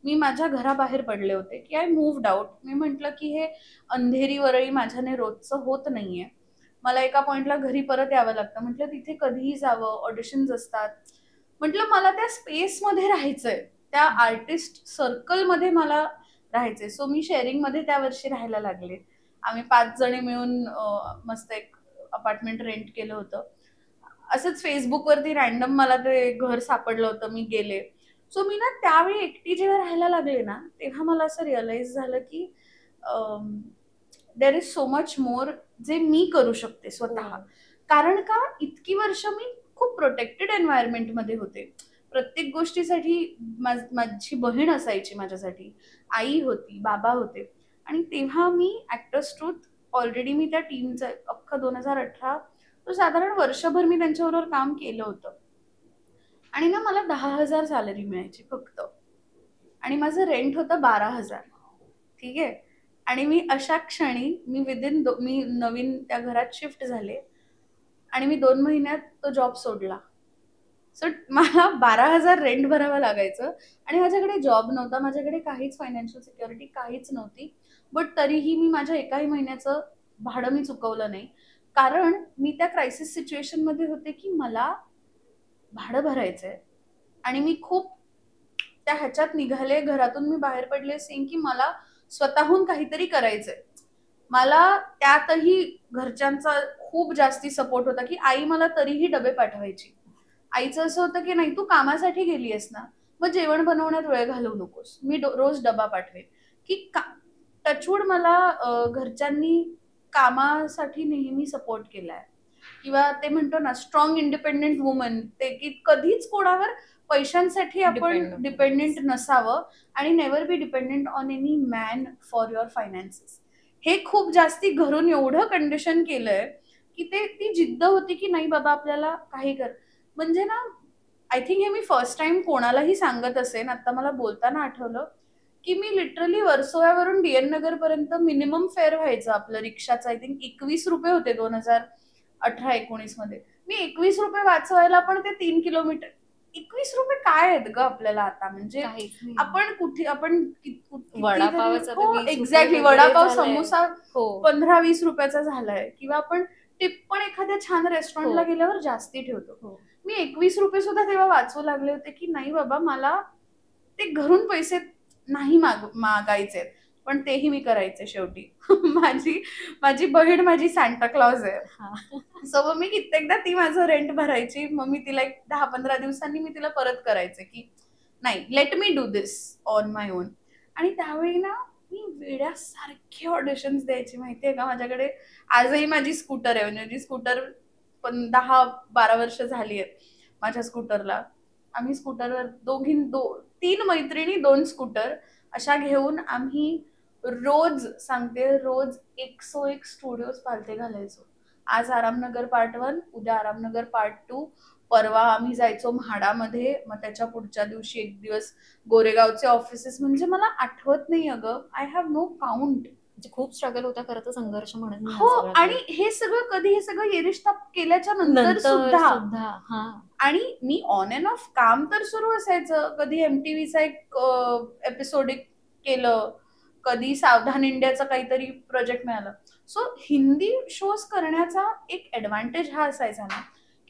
Speaker 1: मी माझ्या घराबाहेर पडले होते, की आय मूव्ड आउट. मी म्हटलं की हे अंधेरी वरळी माझ्याने रोजचं होत नाहीये. मला एका पॉइंटला घरी परत यावं लागतं. म्हटलं तिथे कधीही जावं, ऑडिशन्स असतात. म्हटलं मला त्या स्पेसमध्ये राहायचंय, त्या आर्टिस्ट सर्कलमध्ये मला राहायचंय. सो मी शेअरिंगमध्ये त्या वर्षी राहायला लागले. आम्ही 5 जणी मिळून मस्त एक अपार्टमेंट रेंट केलं होतं. असंच फेसबुकवरती रॅन्डम मला ते घर सापडलं होतं, मी गेले. सो मी ना त्यावेळी एकटी जेव्हा राहायला लागले ना, तेव्हा मला असं रिअलाइज झालं की there is so much more जे मी करू शकते स्वतः. कारण का इतकी वर्ष मी खूप प्रोटेक्टेड एन्व्हायरमेंटमध्ये होते. प्रत्येक गोष्टीसाठी माझी बहीण असायची माझ्यासाठी, आई होती, बाबा होते. आणि तेव्हा मी ऍक्टर्स ट्रूथ ऑलरेडी मी त्या टीमचं अख्खं 2018 तो साधारण वर्षभर मी त्यांच्याबरोबर काम केलं होतं. आणि ना मला 10,000 सॅलरी मिळायची फक्त. आणि माझं रेंट होतं 12,000. ठीक आहे. आणि मी अशा क्षणी मी नवीन त्या घरात शिफ्ट झाले आणि मी 2 महिन्यात तो जॉब सोडला. सो मला 12,000 रेंट भरावं लागायचं आणि माझ्याकडे जॉब नव्हता, माझ्याकडे काहीच फायनान्शियल सिक्युरिटी काहीच नव्हती. बट तरीही मी माझ्या एकाही महिन्याचं भाडं मी चुकवलं नाही. कारण मी त्या क्रायसिस सिच्युएशनमध्ये होते की मला भाडं भरायचंय आणि मी खूप त्या ह्याच्यात निघाले, घरातून मी बाहेर पडले सेम की मला स्वतःहून काहीतरी करायचंय. मला त्यातही घरच्यांचा खूप जास्ती सपोर्ट होता की आई मला तरीही डबे पाठवायची. आईचं असं होतं की नाही तू कामासाठी गेली आहेस ना, मग जेवण बनवण्यात वेळ घालवू नकोस, मी रोज डबा पाठवेन. की टचवूड मला घरच्यांनी कामासाठी नेहमी सपोर्ट केलाय. किंवा ते म्हणतो ना स्ट्रॉंग इंडिपेंडेंट वुमन, ते की कधीच कोणावर पैशांसाठी आपण डिपेंडेंट नसावं आणि never be dependent on any man for your finances. हे खूप जास्ती घरून एवढं कंडिशन केलंय की ती जिद्द होती की नाही बाबा आपल्याला काही कर. म्हणजे ना आय थिंक हे मी फर्स्ट टाइम कोणालाही सांगत असेन. आता मला बोलताना आठवलं की मी लिटरली वर्सोव्यावरून डीएन नगर पर्यंत मिनिमम फेअर व्हायचं आपलं रिक्षाचं. आय थिंक 21 रुपये होते 2018-19 मध्ये. मी 21 रुपये वाचवायला पण ते 3 किलोमीटर. 21 रुपये काय आहेत ग आपल्याला आता. म्हणजे आपण कुठे एक्झॅक्टली वडापाव समोसा 15-20 रुपयाचा झालाय. किंवा आपण टिप पण एखाद्या छान रेस्टॉरंटला गेल्यावर जास्ती ठेवतो. मी 21 रुपये सुद्धा तेव्हा वाचवू लागले होते की नाही बाबा मला ते घरून पैसे नाही मागायचे, पण तेही मी करायचे शेवटी. माझी बहीण माझी सांता क्लॉज आहे. सो मग मी कित्येकदा ती माझं रेंट भरायची, मग मी तिला 10-15 दिवसांनी मी तिला परत करायचे की नाही let me do this on my on. आणि त्यावेळी ना मी वेड्यासारखे ऑडिशन्स द्यायचे माहितीये का. माझ्याकडे आजही माझी स्कूटर आहे, म्हणजे स्कूटर पण 10-12 वर्ष झाली आहेत माझ्या स्कूटरला. आम्ही स्कूटरवर 3 मैत्रिणी 2 स्कूटर अशा घेऊन आम्ही रोज 101 स्टुडिओज पालथे घालायचो. आज आरामनगर पार्ट 1, उद्या आरामनगर पार्ट 2, परवा आम्ही जायचो म्हाडामध्ये, मग त्याच्या पुढच्या दिवशी एक दिवस गोरेगावचे ऑफिसेस. म्हणजे मला आठवत नाही अगं, आय हॅव नो काउंट.
Speaker 2: खूप स्ट्रगल होता खरं तर संघर्ष म्हणून.
Speaker 1: हो. आणि हे सगळं ये रिश्ता केल्याच्या नंतर सुद्धा. आणि मी ऑन अँड ऑफ काम तर सुरू असायचं. कधी एमटीव्हीचा एक एपिसोड केलं, कधी सावधान इंडियाचा काहीतरी प्रोजेक्ट मिळालं. सो हिंदी शोज करण्याचा एक ऍडव्हान्टेज हा असायचा ना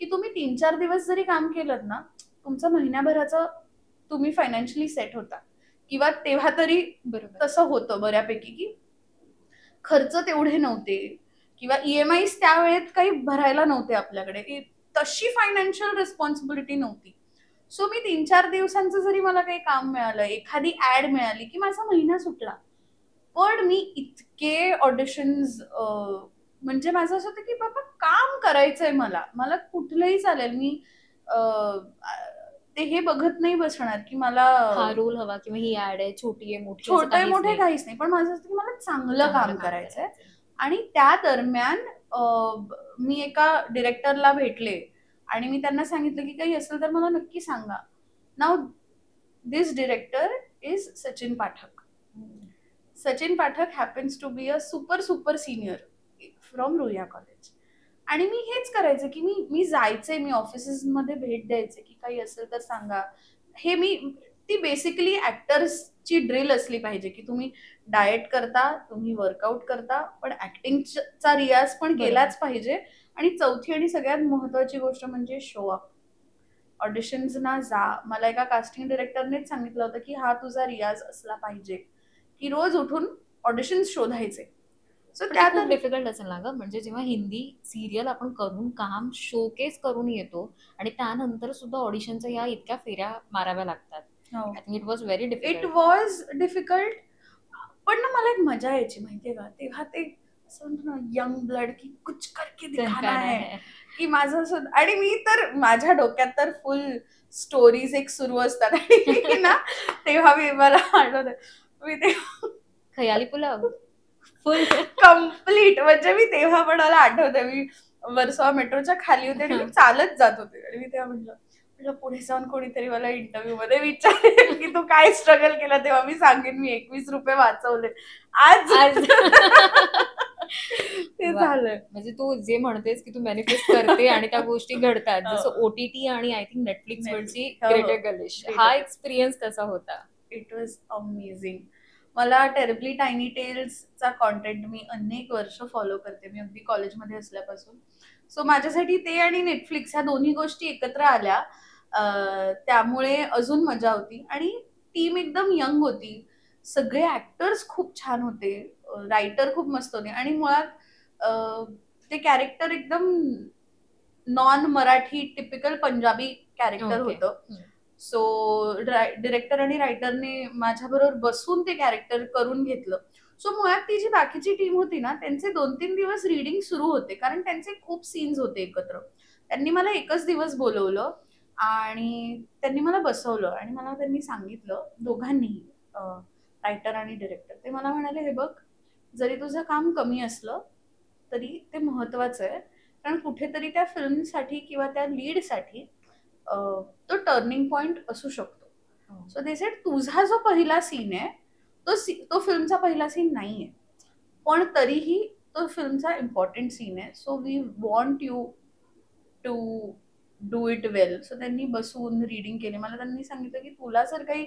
Speaker 1: की तुम्ही 3-4 दिवस जरी काम केलं ना, तुमचं महिन्याभराचं तुम्ही फायनान्शियली सेट होता. किंवा तेव्हा तरी तसं होतं बऱ्यापैकी की खर्च तेवढे नव्हते किंवा EMI त्या वेळेत काही भरायला नव्हते आपल्याकडे, तशी फायनान्शियल रिस्पॉन्सिबिलिटी नव्हती. सो मी 3-4 दिवसांचं जरी मला काही काम मिळालं, एखादी ऍड मिळाली की माझा महिना सुटला. पण मी इतके ऑडिशन्स, म्हणजे माझं असं होतं की बाबा काम करायचंय मला कुठलंही चालेल. मी ते हे बघत नाही बसणार की मला
Speaker 2: हा रोल हवा किंवा ही ऍड आहे, छोटी आहे, मोठी असं
Speaker 1: छोटे
Speaker 2: काहीच
Speaker 1: मोठे
Speaker 2: नाही.
Speaker 1: काहीच नाही, पण माझं असतं की मला चांगलं
Speaker 2: चांगलं
Speaker 1: काम करायचंय. आणि त्या दरम्यान मी एका डिरेक्टरला भेटले आणि मी त्यांना सांगितलं की काही असेल तर मला नक्की सांगा. Now this director is Sachin Pathak. Sachin Pathak happens to be a super senior from Ruia college. आणि मी हेच करायचं की मी मी जायचे, मी ऑफिसेसमध्ये भेट द्यायचे की काही असेल तर सांगा. हे मी ती बेसिकली ऍक्टर्सची ड्रिल असली पाहिजे की तुम्ही डाएट करता, तुम्ही वर्कआउट करता, पण ऍक्टिंगचा रियाज पण
Speaker 2: बरोबर.
Speaker 1: केलाच पाहिजे. आणि चौथी आणि सगळ्यात महत्वाची गोष्ट म्हणजे शो अप. ऑडिशन्सना जा. मला एका कास्टिंग डिरेक्टरनेच सांगितलं होतं की हा तुझा रियाज असला पाहिजे की रोज उठून ऑडिशन्स शोधायचे. सो
Speaker 2: पण ते
Speaker 1: त्या
Speaker 2: खूप
Speaker 1: तर
Speaker 2: डिफिकल्ट असेल ना गं, म्हणजे जेव्हा हिंदी सिरियल आपण करून काम शोकेस करून येतो आणि त्यानंतर सुद्धा ऑडिशनच्या या इतक्या फेऱ्या माराव्या लागतात. I think it was very
Speaker 1: it
Speaker 2: difficult.
Speaker 1: Was difficult. पण ना मला एक मजा यायची माहितीये का, तेव्हा ते असं म्हणतो ना यंग ब्लड की कुछ करके दिखाना है, की माझं असं. आणि मी तर माझ्या डोक्यात तर फुल स्टोरीज एक सुरू असतात. आणि ना तेव्हा मला आठवत मी ते
Speaker 2: खयाली पुलाव फुल.
Speaker 1: कम्प्लीट म्हणजे मी तेव्हा पण मला आठवते मी वर्सोवा मेट्रोच्या खाली होते आणि मी चालत जात होते. आणि मी तेव्हा म्हटलं पुढे जाऊन कोणीतरी मला इंटरव्ह्यू मध्ये विचारेल की तू काय स्ट्रगल केला, तेव्हा मी सांगेन मी 21 रुपये वाचवले आज. ते
Speaker 2: वा.
Speaker 1: झालंय.
Speaker 2: म्हणजे तू जे म्हणतेस की तू मॅनिफेस्ट करते आणि त्या गोष्टी घडतात,
Speaker 1: हो.
Speaker 2: जसं OTT आणि आय थिंक नेटफ्लिक्स वरची
Speaker 1: हो, हो.
Speaker 2: ग्रेटर गलिश,
Speaker 1: Greater
Speaker 2: हा
Speaker 1: Galish.
Speaker 2: एक्सपिरियन्स कसा होता?
Speaker 1: It was amazing. मला टेरिबली टायनी टेल्सचा कॉन्टेंट मी अनेक वर्ष फॉलो करते, मी अगदी कॉलेजमध्ये असल्यापासून. सो माझ्यासाठी ते आणि नेटफ्लिक्स ह्या दोन्ही गोष्टी एकत्र आल्या. त्यामुळे अजून मजा होती. आणि टीम एकदम यंग होती, सगळे ऍक्टर्स खूप छान होते, रायटर खूप मस्त होते. आणि मुळात ते कॅरेक्टर एकदम non Marathi typical Punjabi character
Speaker 2: Okay.
Speaker 1: होतं. सो डिरेक्टर आणि रायटरने माझ्याबरोबर बसून ते कॅरेक्टर करून घेतलं. सो मुळात ती जी बाकीची टीम होती ना, त्यांचे 2-3 दिवस रीडिंग सुरू होते, कारण त्यांचे खूप सीन्स होते एकत्र. त्यांनी मला एकच दिवस बोलवलं आणि त्यांनी मला बसवलं आणि मला त्यांनी सांगितलं, दोघांनीही, रायटर आणि डिरेक्टर, ते मला म्हणाले, हे बघ, जरी तुझं काम कमी असलं तरी ते महत्वाचं आहे, कारण कुठेतरी त्या फिल्मसाठी किंवा त्या लीडसाठी तो टर्निंग पॉइंट असू शकतो. सो दे सेड तुझा जो पहिला सीन आहे तो फिल्मचा पहिला सीन नाहीये, पण तरीही तो फिल्मचा इम्पॉर्टंट सीन आहे. So we want you to do it well. So त्यांनी बसून रिडिंग केली. मला त्यांनी सांगितलं की तुला जर काही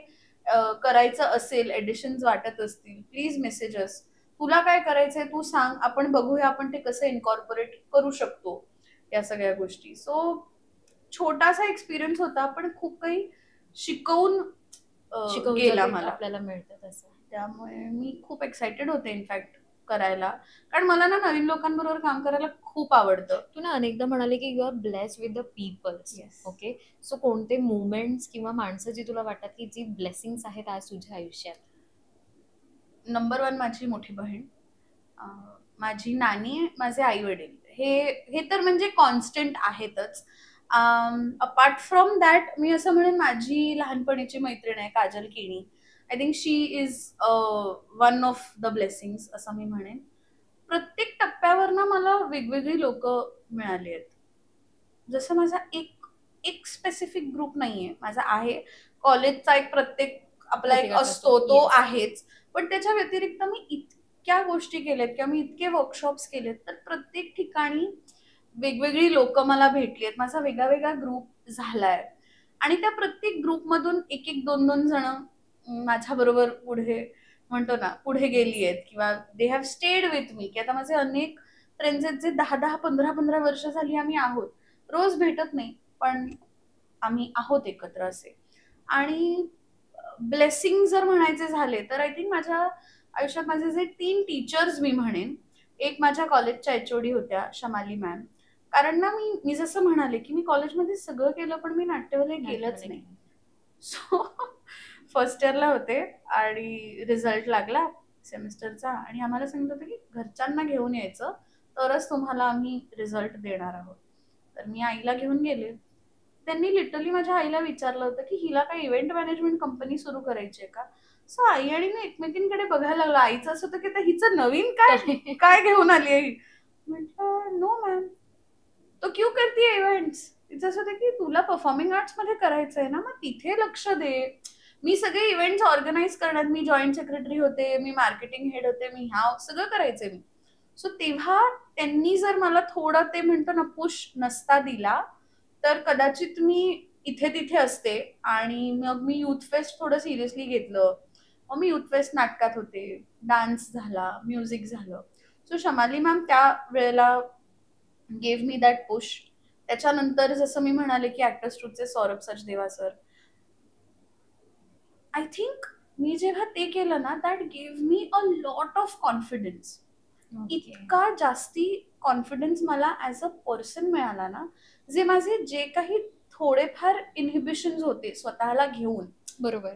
Speaker 1: करायचं असेल, एडिशन्स वाटत असतील, प्लीज मेसेजेस, तुला काय करायचंय तू सांग, आपण बघूया आपण ते कसं इन्कॉर्पोरेट करू शकतो या सगळ्या गोष्टी. सो छोटासा एक्सपिरियन्स होता, पण खूप काही शिकवून गेला मला.
Speaker 2: आपल्याला मिळतं तसं.
Speaker 1: त्यामुळे मी खूप एक्साइटेड होते इनफॅक्ट करायला, कारण मला ना नवीन लोकांबरोबर काम करायला खूप आवडतं.
Speaker 2: तू ना अनेकदा म्हणाले की you are blessed with the peoples. Okay, so कोणते मुवमेंट्स किंवा माणसं जी तुला वाटतात की जी ब्लेसिंग्स आहेत आज तुझ्या आयुष्यात?
Speaker 1: नंबर 1 माझी मोठी बहीण, माझी नानी, माझे आई वडील, हे तर म्हणजे कॉन्स्टंट आहेतच. अपार्ट फ्रॉम दॅट मी असं म्हणेन माझी लहानपणीची मैत्रीण आहे Kajal Keni. I think she is one of the blessings असं मी म्हणेन. प्रत्येक टप्प्यावर ना मला वेगवेगळी लोक मिळाली आहेत. जसं माझा एक स्पेसिफिक ग्रुप नाहीये, माझा आहे कॉलेजचा एक, प्रत्येक आपला एक
Speaker 2: प्रत्येकाचा
Speaker 1: असतो तो
Speaker 2: yes.
Speaker 1: आहेच. पण त्याच्या व्यतिरिक्त मी इतक्या गोष्टी केल्यात किंवा मी इतके वर्कशॉप्स केलेत, तर प्रत्येक ठिकाणी वेगवेगळी लोक मला भेटली आहेत, माझा वेगळा वेगळा ग्रुप झालाय. आणि त्या प्रत्येक ग्रुपमधून एक एक 2-2 जण माझ्या बरोबर पुढे म्हणतो ना पुढे गेली आहेत, किंवा they have stayed with me. की आता माझे अनेक फ्रेंड्स आहेत जे 10-10, 15-15 वर्ष झाली आम्ही आहोत. रोज भेटत नाही, पण आम्ही आहोत एकत्र असे. आणि ब्लेसिंग जर म्हणायचे झाले तर आय थिंक माझ्या आयुष्यात माझे जे 3 टीचर्स मी म्हणेन, एक माझ्या कॉलेजच्या एचओडी होत्या शमाली मॅम. कारण ना मी जसं म्हणाले की मी कॉलेजमध्ये सगळं केलं, पण मी नाट्यवलय केलंच नाही. सो फर्स्ट इयरला होते आणि रिझल्ट लागला सेमिस्टरचा, आणि आम्हाला सांगितलं होतं की घरच्यांना घेऊन यायचं, तरच तुम्हाला आम्ही रिझल्ट देणार आहोत. तर मी आईला घेऊन गेले त्यांनी लिटरली माझ्या आईला विचारलं होतं की हिला काय इव्हेंट मॅनेजमेंट कंपनी सुरू करायची आहे का. सो आई आणि मी एकमेकींकडे बघायला लागलो. आईचं असं होतं की आता हिचं नवीन काय काय घेऊन आली आहे. म्हटलं नो मॅम, तो क्यू करते इव्हेंट्स. तिचं असं होतं की तुला परफॉर्मिंग आर्ट्स मध्ये करायचंय ना, मग तिथे लक्ष दे. मी सगळे इव्हेंट्स ऑर्गनाईज करणार, मी जॉईंट सेक्रेटरी होते, मी मार्केटिंग हेड होते, मी ह्या सगळं करायचंय मी. सो तेव्हा त्यांनी जर मला थोडं ते म्हणतो ना पुश नसता दिला तर कदाचित मी इथे तिथे असते. आणि मग मी युथ फेस्ट थोडं सिरियसली घेतलं. मग मी युथ फेस्ट नाटकात होते, डान्स झाला, म्युझिक झालं. सो शमाली मॅम त्या वेळेला गेव मी दॅट पुश. त्याच्यानंतर जसं मी म्हणाले की ऍक्टर्स ट्रूपचे Saurabh Sachdeva sir, I think मी जेव्हा ते केलं ना that gave me a lot of confidence. इतका जास्ती कॉन्फिडन्स मला ऍज अ पर्सन मिळाला ना, जे माझे जे काही थोडेफार इनहिबिशन्स होते स्वतःला घेऊन,
Speaker 2: बरोबर.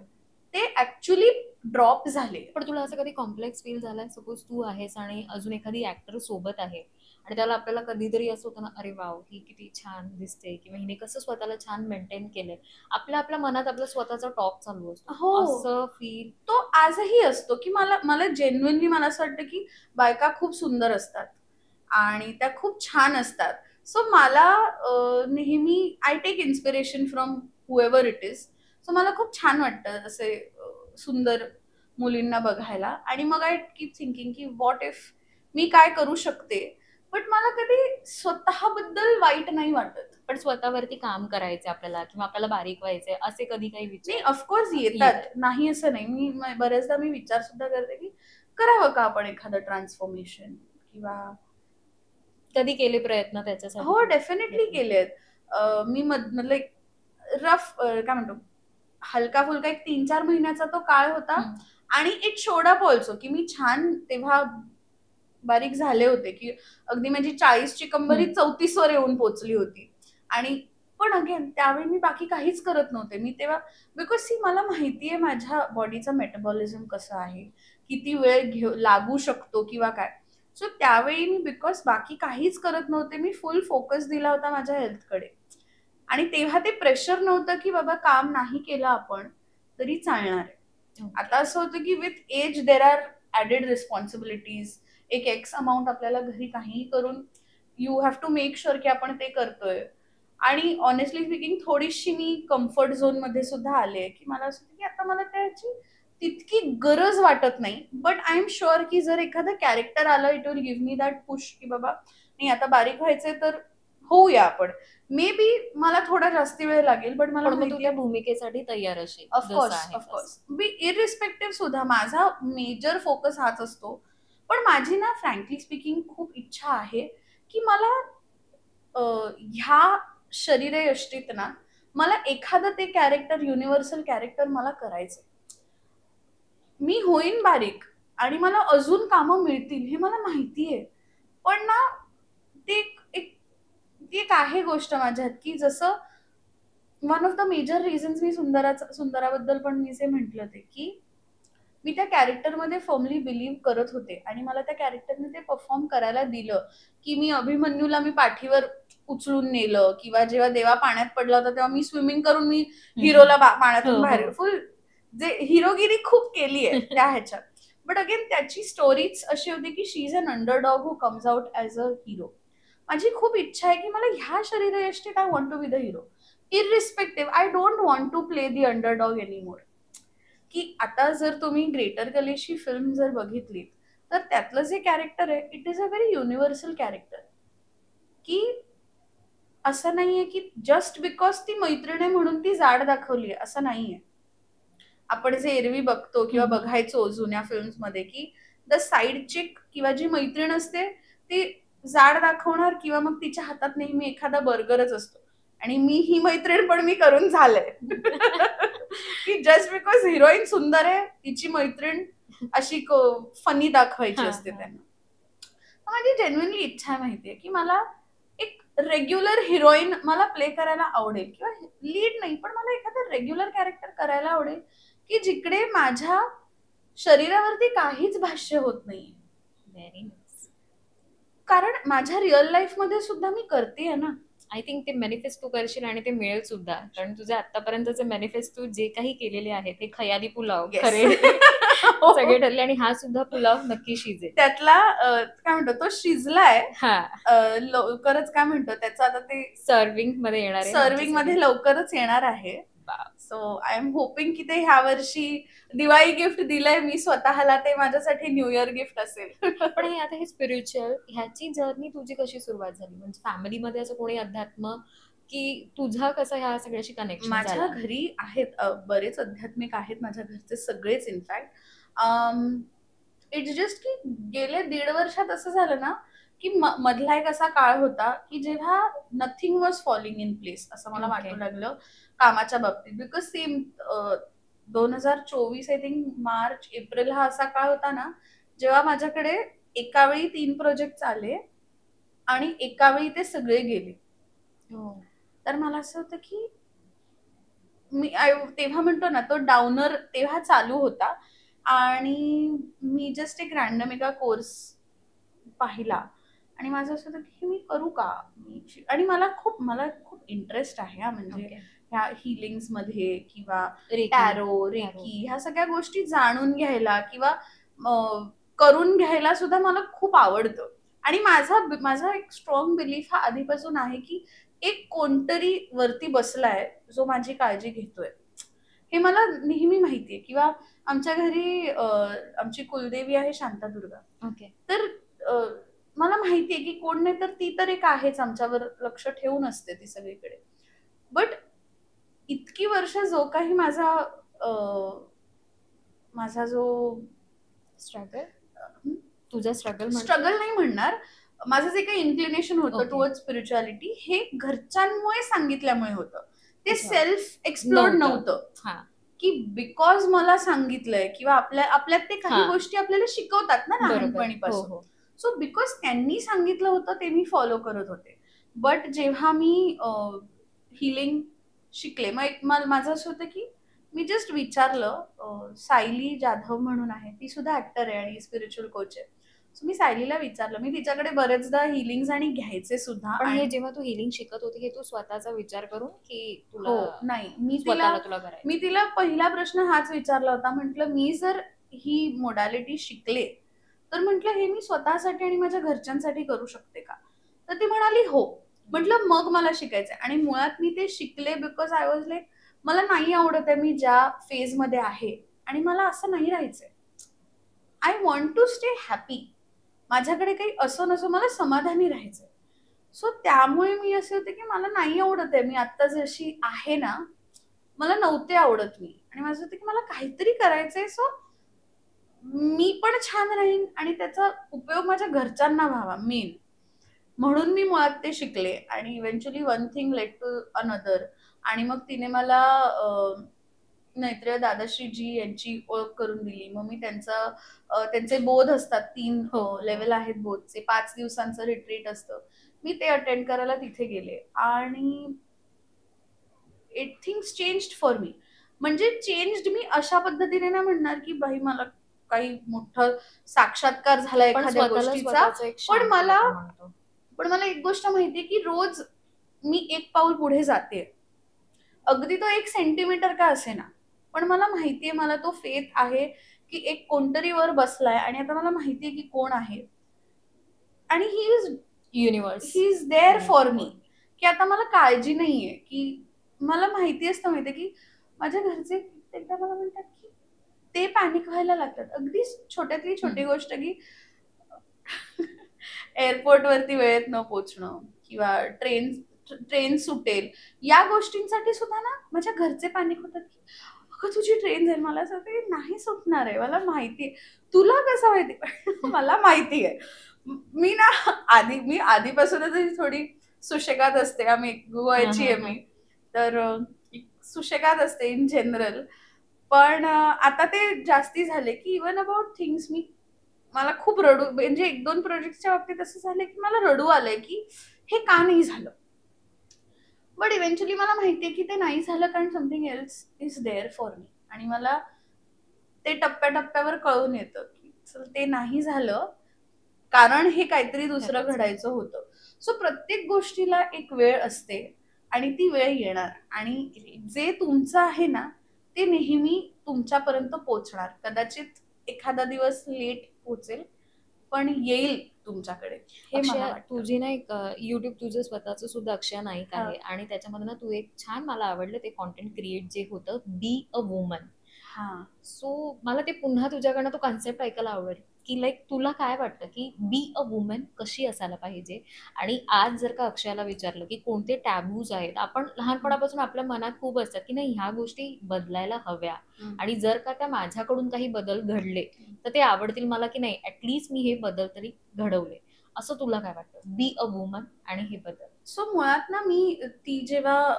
Speaker 1: ते ऍक्च्युली ड्रॉप झाले.
Speaker 2: पण तुला असं कधी कॉम्प्लेक्स फील झालाय, सपोज तू आहेस आणि अजून एखादी ऍक्टर सोबत आहे आणि त्याला आपल्याला कधीतरी असं होतं ना, अरे वाव ही किती छान दिसते, किंवा हिने कसं स्वतःला छान मेंटेन केलंय, आपल्या मनात आपलं स्वतःचा टॉक चालू असतो.
Speaker 1: हो,
Speaker 2: असं फील
Speaker 1: तो आजही असतो की मला जेन्युइनली मला असं वाटतं की बायका खूप सुंदर असतात आणि त्या खूप छान असतात. सो मला नेहमी I take inspiration from whoever it is. So मला खूप छान वाटतं असे सुंदर मुलींना बघायला. आणि मग आय कीप थिंकिंग की व्हॉट इफ मी काय करू शकते. बट मला कधी स्वतःबद्दल वाईट नाही वाटत.
Speaker 2: पण स्वतःवरती काम करायचं आपल्याला, किंवा आपल्याला बारीक व्हायचंय, असे कधी काही
Speaker 1: नाही,
Speaker 2: विचार?
Speaker 1: ऑफकोर्स येतात, नाही असं नाही. बऱ्याचदा मी विचार सुद्धा करते की करावं का आपण एखादं ट्रान्सफॉर्मेशन, किंवा
Speaker 2: कधी केले प्रयत्न त्याच्यासाठी?
Speaker 1: हो डेफिनेटली केलेत. मी मतलब एक रफ काय म्हणतो हलका फुलका एक 3-4 महिन्याचा तो काळ होता. आणि इट शोड अप ऑल्सो की मी छान तेव्हा बारीक झाले होते की अगदी माझी 40ची कंबरी 34 वर येऊन पोहोचली होती. आणि पण अगेन त्यावेळी मी बाकी काहीच करत नव्हते. मी तेव्हा बिकॉज मला माहितीये माझ्या बॉडीचं मेटाबॉलिझम कसं आहे, किती वेळ लागू शकतो किंवा काय. सो त्यावेळी मी बिकॉज बाकी काहीच करत नव्हते, मी फुल फोकस दिला होता माझ्या हेल्थकडे. आणि तेव्हा ते प्रेशर नव्हतं की बाबा काम नाही केलं आपण तरी चालणार आहे. आता असं होतं की with age there are added responsibilities. एक एक्स अमाऊंट आपल्याला घरी काहीही करून you have to make sure की आपण ते करतोय. आणि ऑनेस्टली स्पीकिंग थोडीशी मी कम्फर्ट झोन मध्ये सुद्धा आले की मला असं होतं की आता मला त्याची तितकी गरज वाटत नाही. बट आय एम शुअर की जर एखादं कॅरेक्टर आलं it will give me that push की बाबा नाही आता बारीक व्हायचंय तर होऊया आपण. मे बी मला थोडा जास्ती वेळ लागेल बट मला
Speaker 2: माहिती आहे भूमिकेसाठी तयार असेल.
Speaker 1: ऑफकोर्स बी इरिस्पेक्टिव्ह सुद्धा माझा मेजर फोकस हाच असतो. पण माझी ना फ्रँकली स्पीकिंग खूप इच्छा आहे की मला ह्या शरीरयष्टीत ना मला एखादं ते कॅरेक्टर युनिव्हर्सल कॅरेक्टर मला करायचंय. मी होईन बारीक आणि मला अजून कामं मिळतील हे मला माहितीये. पण ना ते एक आहे गोष्ट माझ्यात की जसं one of the major reasons मी सुंदराबद्दल पण मी जे म्हटलं ते की मी त्या कॅरेक्टरमध्ये फर्मली बिलीव्ह करत होते आणि मला त्या कॅरेक्टरने ते परफॉर्म करायला दिलं. की मी अभिमन्यूला मी पाठीवर उचलून नेलं, किंवा जेव्हा देवा पाण्यात पडला होता तेव्हा मी स्विमिंग करून मी हिरोला पाण्यातून बाहेर फुल जे हिरोगिरी खूप केली आहे त्या ह्याच्यात. बट अगेन त्याची स्टोरीच अशी होती की she is an underdog who comes out as a hero. माझी खूप इच्छा आहे की मला ह्या शरीरयष्टीत I want to be the hero. Irrespective I don't want to play the underdog anymore. की आता जर तुम्ही ग्रेटर कलेशी फिल्म जर बघितली तर त्यातलं जे कॅरेक्टर आहे it is a very universal character. की असं नाहीये की जस्ट बिकॉज ती मैत्रीण आहे म्हणून ती जाड दाखवली आहे असं नाहीये. आपण जे एरवी बघतो किंवा बघायचो जुन्या फिल्म्स मध्ये की द साईड चिक किंवा जी मैत्रीण असते ती जाड दाखवणार किंवा मग तिच्या हातात नेहमी एखादा बर्गरच असतो. आणि मी ही मैत्रीण पण मी करून झालंय की जस्ट बिकॉज हिरोईन सुंदर आहे तिची मैत्रीण अशी फनी दाखवायची असते त्यांना. माझी जेन्युइनली इच्छा माहितीये की मला एक रेग्युलर हिरोईन मला प्ले करायला आवडेल, किंवा लीड नाही पण मला एखादं रेग्युलर कॅरेक्टर करायला आवडेल की जिकडे माझ्या शरीरावरती काहीच भाष्य होत नाही.
Speaker 2: Very nice.
Speaker 1: कारण माझ्या रिअल लाईफ मध्ये सुद्धा मी करतेय ना.
Speaker 2: आय थिंक ते मॅनिफेस्ट तू करशील आणि ते मिळेल सुद्धा, कारण तुझे आतापर्यंतचे मॅनिफेस्ट तू जे काही केलेले आहेत ते खयाली पुलाव
Speaker 1: Yes.
Speaker 2: खरे सगळे ठरले आणि हा सुद्धा पुलाव नक्की शिजेल.
Speaker 1: त्यातला काय म्हणतो तो शिजलाय
Speaker 2: हा
Speaker 1: लवकरच, काय म्हणतो त्याचं आता ते
Speaker 2: सर्विंग मध्ये येणार आहे
Speaker 1: सर्विंग मध्ये लवकरच येणार आहे. सो आय एम होपिंग की ते ह्या वर्षी दिवाळी गिफ्ट दिलंय मी स्वतःला, ते माझ्यासाठी न्यू इयर गिफ्ट असेल.
Speaker 2: पण हे आता हे स्पिरिच्युअल ह्याची जर्नी तुझी कशी सुरुवात झाली, म्हणजे फॅमिलीमध्ये असं कोणी अध्यात्म की तुझा कसं ह्या सगळ्याशी कनेक्शन
Speaker 1: माझ्या
Speaker 2: झाला?
Speaker 1: घरी आहेत बरेच आध्यात्मिक आहेत माझ्या घरचे सगळेच इनफॅक्ट. इट्स जस्ट की गेले 1.5 वर्षात असं झालं ना की मधला एक असा काळ होता की जेव्हा nothing was falling in place असं मला
Speaker 2: Okay.
Speaker 1: वाटू लागलं कामाच्या बाबतीत. Because same 2024 I think March April हा असा काळ होता ना जेव्हा माझ्याकडे एका वेळी 3 प्रोजेक्ट आले आणि एका वेळी ते सगळे गेले. तर मला असं होतं की मी तेव्हा म्हणतो ना तो डाऊनर तेव्हा चालू होता आणि मी जस्ट एक रॅन्डम एका कोर्स पाहिला आणि माझं असं होतं की मी करू का, आणि मला खूप इंटरेस्ट आहे म्हणजे
Speaker 2: Okay.
Speaker 1: ह्या हिलिंग्स मध्ये किंवा
Speaker 2: रेकी.
Speaker 1: टॅरो रेकी ह्या सगळ्या गोष्टी जाणून घ्यायला किंवा करून घ्यायला सुद्धा मला खूप आवडतं. आणि माझा एक स्ट्रॉंग बिलीफ हा आधीपासून आहे की एक कोणतरी वरती बसलाय जो माझी काळजी घेतोय, हे मला नेहमी माहितीये. किंवा आमच्या घरी आमची कुलदेवी आहे शांतादुर्गा.
Speaker 2: ओके.
Speaker 1: तर मला माहितीये की कोण नाही तर ती तर एक आहेच, आमच्यावर लक्ष ठेवून असते ती सगळीकडे. बट इतकी वर्ष जो काही माझा जो
Speaker 2: स्ट्रगल तुझा स्ट्रगल
Speaker 1: स्ट्रगल नाही म्हणणार, माझं जे काही इन्क्लिनेशन होतं
Speaker 2: Okay.
Speaker 1: टुवर्ड्स स्पिरिच्युअलिटी हे घरच्यांमुळे सांगितल्यामुळे होतं. ते
Speaker 2: अच्छा.
Speaker 1: सेल्फ एक्सप्लोर्ड
Speaker 2: नव्हतं.
Speaker 1: नव्हतं
Speaker 2: हा
Speaker 1: की बिकॉज मला सांगितलंय किंवा आपल्यात ते काही
Speaker 2: हा.
Speaker 1: गोष्टी आपल्याला शिकवतात ना
Speaker 2: बरोबर. हो
Speaker 1: लहानपणीपासून.
Speaker 2: हो
Speaker 1: सो बिकॉज त्यांनी सांगितलं होतं ते मी फॉलो करत होते. बट जेव्हा मी हिलिंग शिकले मग माझं असं होतं की मी जस्ट विचारलं, सायली जाधव म्हणून आहे, ती सुद्धा ऍक्टर आहे आणि स्पिरिच्युअल कोच आहे. सो मी सायलीला विचारलं, मी तिच्याकडे बरेचदा हिलिंग्स आणि घ्यायचे सुद्धा.
Speaker 2: पण हे
Speaker 1: आणि
Speaker 2: जेव्हा तू हिलिंग शिकत होती हे तू स्वतःचा विचार करून की तुला
Speaker 1: हो नाही
Speaker 2: स्वतःला तुला करायचं?
Speaker 1: मी तिला पहिला प्रश्न हाच विचारला होता, म्हटलं मी जर ही मोडॅलिटी शिकले तर म्हटलं हे मी स्वतःसाठी आणि माझ्या घरच्यांसाठी करू शकते का. तर ती म्हणाली हो. म्हटलं मग मला शिकायचंय. आणि मुळात मी ते शिकले बिकॉज आय वॉज लाईक मला नाही आवडत आहे मी ज्या फेज मध्ये आहे आणि मला असं नाही राहायचंय. I want to stay happy. माझ्याकडे काही असो नसो मला समाधानी राहायचंय. सो त्यामुळे मी असे होते की मला नाही आवडत आहे मी आता जशी आहे ना, मला नव्हते आवडत मी. आणि माझं होतं की मला काहीतरी करायचंय, सो मी पण छान राहीन आणि त्याचा उपयोग माझ्या घरच्यांना व्हावा मेन. म्हणून मी मुळात ते शिकले. आणि eventually one thing led to another. आणि मग तिने मला नैत्रेय दादाश्रीजी यांची ओळख करून दिली. मग मी त्यांचे बोध असतात 3 लेवल आहेत बोधचे, 5 दिवसांचं रिट्रीट असतं. मी ते अटेंड करायला तिथे गेले आणि it things changed for me. म्हणजे चेंज्ड मी अशा पद्धतीने नाही म्हणणार की बाई मला काही मोठं साक्षात्कार झाला
Speaker 2: पण
Speaker 1: एखाद्या
Speaker 2: स्वतःला
Speaker 1: गोष्टीचा.
Speaker 2: स्वतःचं एक
Speaker 1: पण
Speaker 2: शांती
Speaker 1: मला
Speaker 2: आपण म्हणतो.
Speaker 1: पण मला एक गोष्ट माहितीये की रोज मी एक पाऊल पुढे जाते. अगदी तो 1 सेंटीमीटर का असेना, पण मला माहितीये, मला तो फेथ आहे की एक कोणतरी वर बसलाय आणि आता मला माहितीये की कोण आहे आणि
Speaker 2: युनिव्हर्स
Speaker 1: ही इज देअर फॉर मी. की आता मला काळजी नाहीये, की मला माहिती असतं माहितीये की माझ्या घरचे एकदा मला म्हणतात की ते पॅनिक व्हायला लागतात. अगदी छोट्यातली छोटी गोष्ट की एअरपोर्ट वरती वेळेत न पोहोचणं किंवा ट्रेन सुटेल, या गोष्टींसाठी सुद्धा ना माझ्या घरचे पॅनिक होतात की अगं तुझी ट्रेन जाईल. मला असं वाटतं नाही सुटणार आहे, मला माहितीये. तुला कसं माहिती? मला माहितीये. मी आधीपासूनच थोडी सुशेगात असते. आम्ही गोव्याची आहे मी, तर सुशेगात असते इन जनरल. पण आता ते जास्ती झाले की इवन अबाउट थिंग्स मला खूप रडू, म्हणजे 1-2 प्रोजेक्टच्या बाबतीत असं झालं की मला रडू आलंय की हे का नाही झालं. बट इव्हेंच्युअली मला माहितीये की ते नाही झालं कारण something else is there for me. आणि मला ते टप्प्याटप्प्यावर कळून येतं की चल ते नाही झालं कारण हे काहीतरी दुसरं
Speaker 2: खरंच.
Speaker 1: घडायचं होतं. सो प्रत्येक गोष्टीला एक वेळ असते आणि ती वेळ येणार आणि जे तुमचं आहे ना ते नेहमी तुमच्यापर्यंत पोहोचणार. कदाचित एखादा दिवस लेट पोहोचेल पण येईल तुमच्याकडे, हे मला
Speaker 2: अक्षय,
Speaker 1: वाटतं.
Speaker 2: तुझी ना एक युट्यूब तुझं स्वतःचं सुद्धा अक्षय नाईक
Speaker 1: हा.
Speaker 2: आहे आणि त्याच्यामध्ये ना तू एक छान मला आवडलं ते कॉन्टेंट क्रिएट जे होतं बी अ वुमन.
Speaker 1: हा.
Speaker 2: सो मला ते पुन्हा तुझ्याकडनं तो कॉन्सेप्ट ऐकायला आवडेल की लाईक तुला काय वाटतं की बी अ वुमन कशी असायला पाहिजे. आणि आज जर का अक्षयाला विचारलं की कोणते टॅबूज आहेत, आपण लहानपणापासून आपल्या मनात खूप असतात की नाही ह्या गोष्टी बदलायला हव्या आणि जर का त्या माझ्याकडून काही बदल घडले तर ते आवडतील मला की नाही ऍटलिस्ट मी हे बदल तरी घडवले. असं तुला काय वाटतं बी अ वुमन आणि हे बदल?
Speaker 1: सो मुळात ना मी ती जेव्हा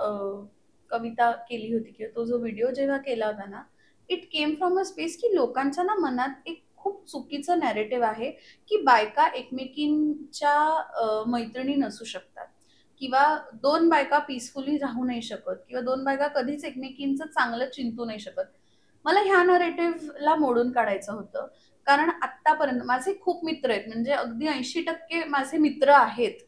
Speaker 1: कविता केली होती किंवा तो जो व्हिडिओ जेव्हा केला होता ना, it came from a space की लोकांच्या ना मनात एक खूप चुकीचं नॅरेटिव्ह आहे की बायका एकमेकींच्या मैत्रिणी नसू शकतात किंवा दोन बायका पीसफुली राहू नाही शकत किंवा दोन बायका कधीच एकमेकींचं चांगलं चिंतू नाही शकत. मला ह्या नरेटिव्हला मोडून काढायचं होतं. कारण आत्तापर्यंत माझे खूप मित्र आहेत, म्हणजे अगदी 80% माझे मित्र आहेत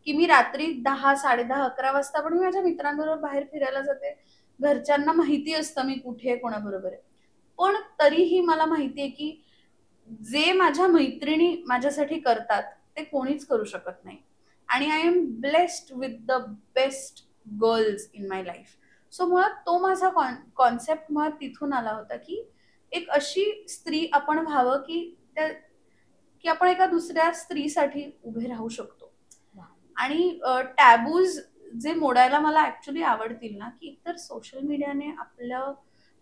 Speaker 1: की मी रात्री 10, 10:30, 11 वाजता पण मी माझ्या मित्रांबरोबर बाहेर फिरायला जाते. घरच्यांना माहिती असतं मी कुठे आहे, कोणाबरोबर आहे. पण तरीही मला माहिती आहे की जे माझ्या मैत्रिणी माझ्यासाठी करतात ते कोणीच करू शकत नाही. आणि I am blessed with the best girls in my life. So मुळात तो माझा कॉन्सेप्ट मुळात तिथून आला होता की एक अशी स्त्री आपण व्हावं की त्या की आपण एका दुसऱ्या स्त्रीसाठी उभे राहू शकतो. आणि टॅबूज जे मोडायला मला ऍक्च्युली आवडतील ना, की एकतर सोशल मीडियाने आपलं,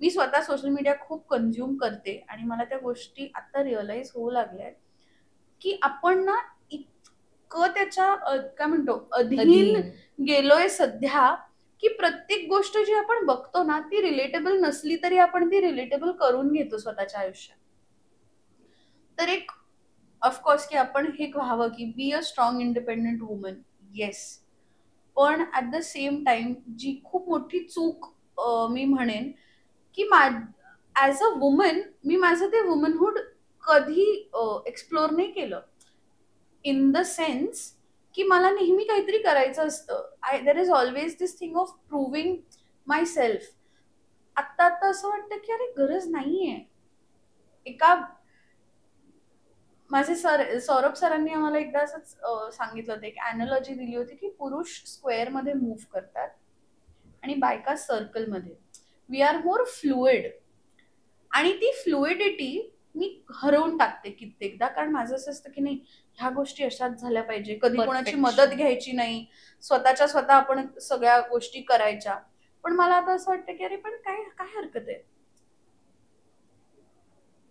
Speaker 1: मी स्वतः सोशल मीडिया खूप कंझ्युम करते आणि मला त्या गोष्टी आता रिअलाइज होऊ लागल्या की आपण ना इतकं त्याच्या काय म्हणतो अधीन गेलोय सध्या की प्रत्येक गोष्ट जी आपण बघतो ना ती रिलेटेबल नसली तरी आपण ती रिलेटेबल करून घेतो स्वतःच्या आयुष्यात. तर एक ऑफकोर्स की आपण हे व्हावं की be a strong independent woman, yes. पण ऍट द सेम टाइम जी खूप मोठी चूक मी म्हणेन की ऍज अ वुमन मी माझं ते वुमनहुड कधी एक्सप्लोर नाही केलं. इन द सेन्स की मला नेहमी काहीतरी करायचं असतं. There is always this thing of proving myself. आत्ता आता असं वाटतं की अरे गरज नाहीये. एका माझे सौरभ सरांनी आम्हाला एकदा असंच सांगितलं होतं, एक अॅनॉलॉजी दिली होती की पुरुष स्क्वेअर मध्ये मूव्ह करतात आणि बायका सर्कल मध्ये. We are more fluid. आणि ती फ्लुइडिटी मी हरवून टाकते कित्येकदा, कारण माझं असं असतं की नाही ह्या गोष्टी अशाच झाल्या पाहिजे, कधी कोणाची
Speaker 2: Perfection.
Speaker 1: मदत घ्यायची नाही, स्वतःच्या स्वतः आपण सगळ्या गोष्टी करायच्या. पण मला आता असं वाटतं की अरे पण काय काय हरकत आहे,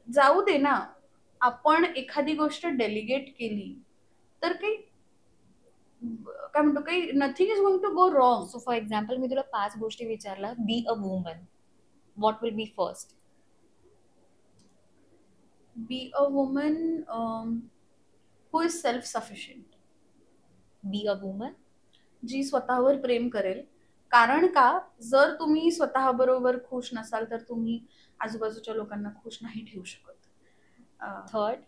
Speaker 1: जाऊ दे ना. आपण एखादी गोष्ट डेलिगेट केली तर काही काय म्हणतो, काही nothing is going to go wrong.
Speaker 2: So for example मी तुला 5 गोष्टी विचारल्या be a woman, what will be first?
Speaker 1: Be a woman who is self sufficient.
Speaker 2: Be a woman
Speaker 1: जी स्वतःवर प्रेम करेल. कारण का, जर तुम्ही स्वतःबरोबर खुश नसाल तर तुम्ही आजूबाजूच्या लोकांना खुश नाही ठेवू शकत.
Speaker 2: थर्ड?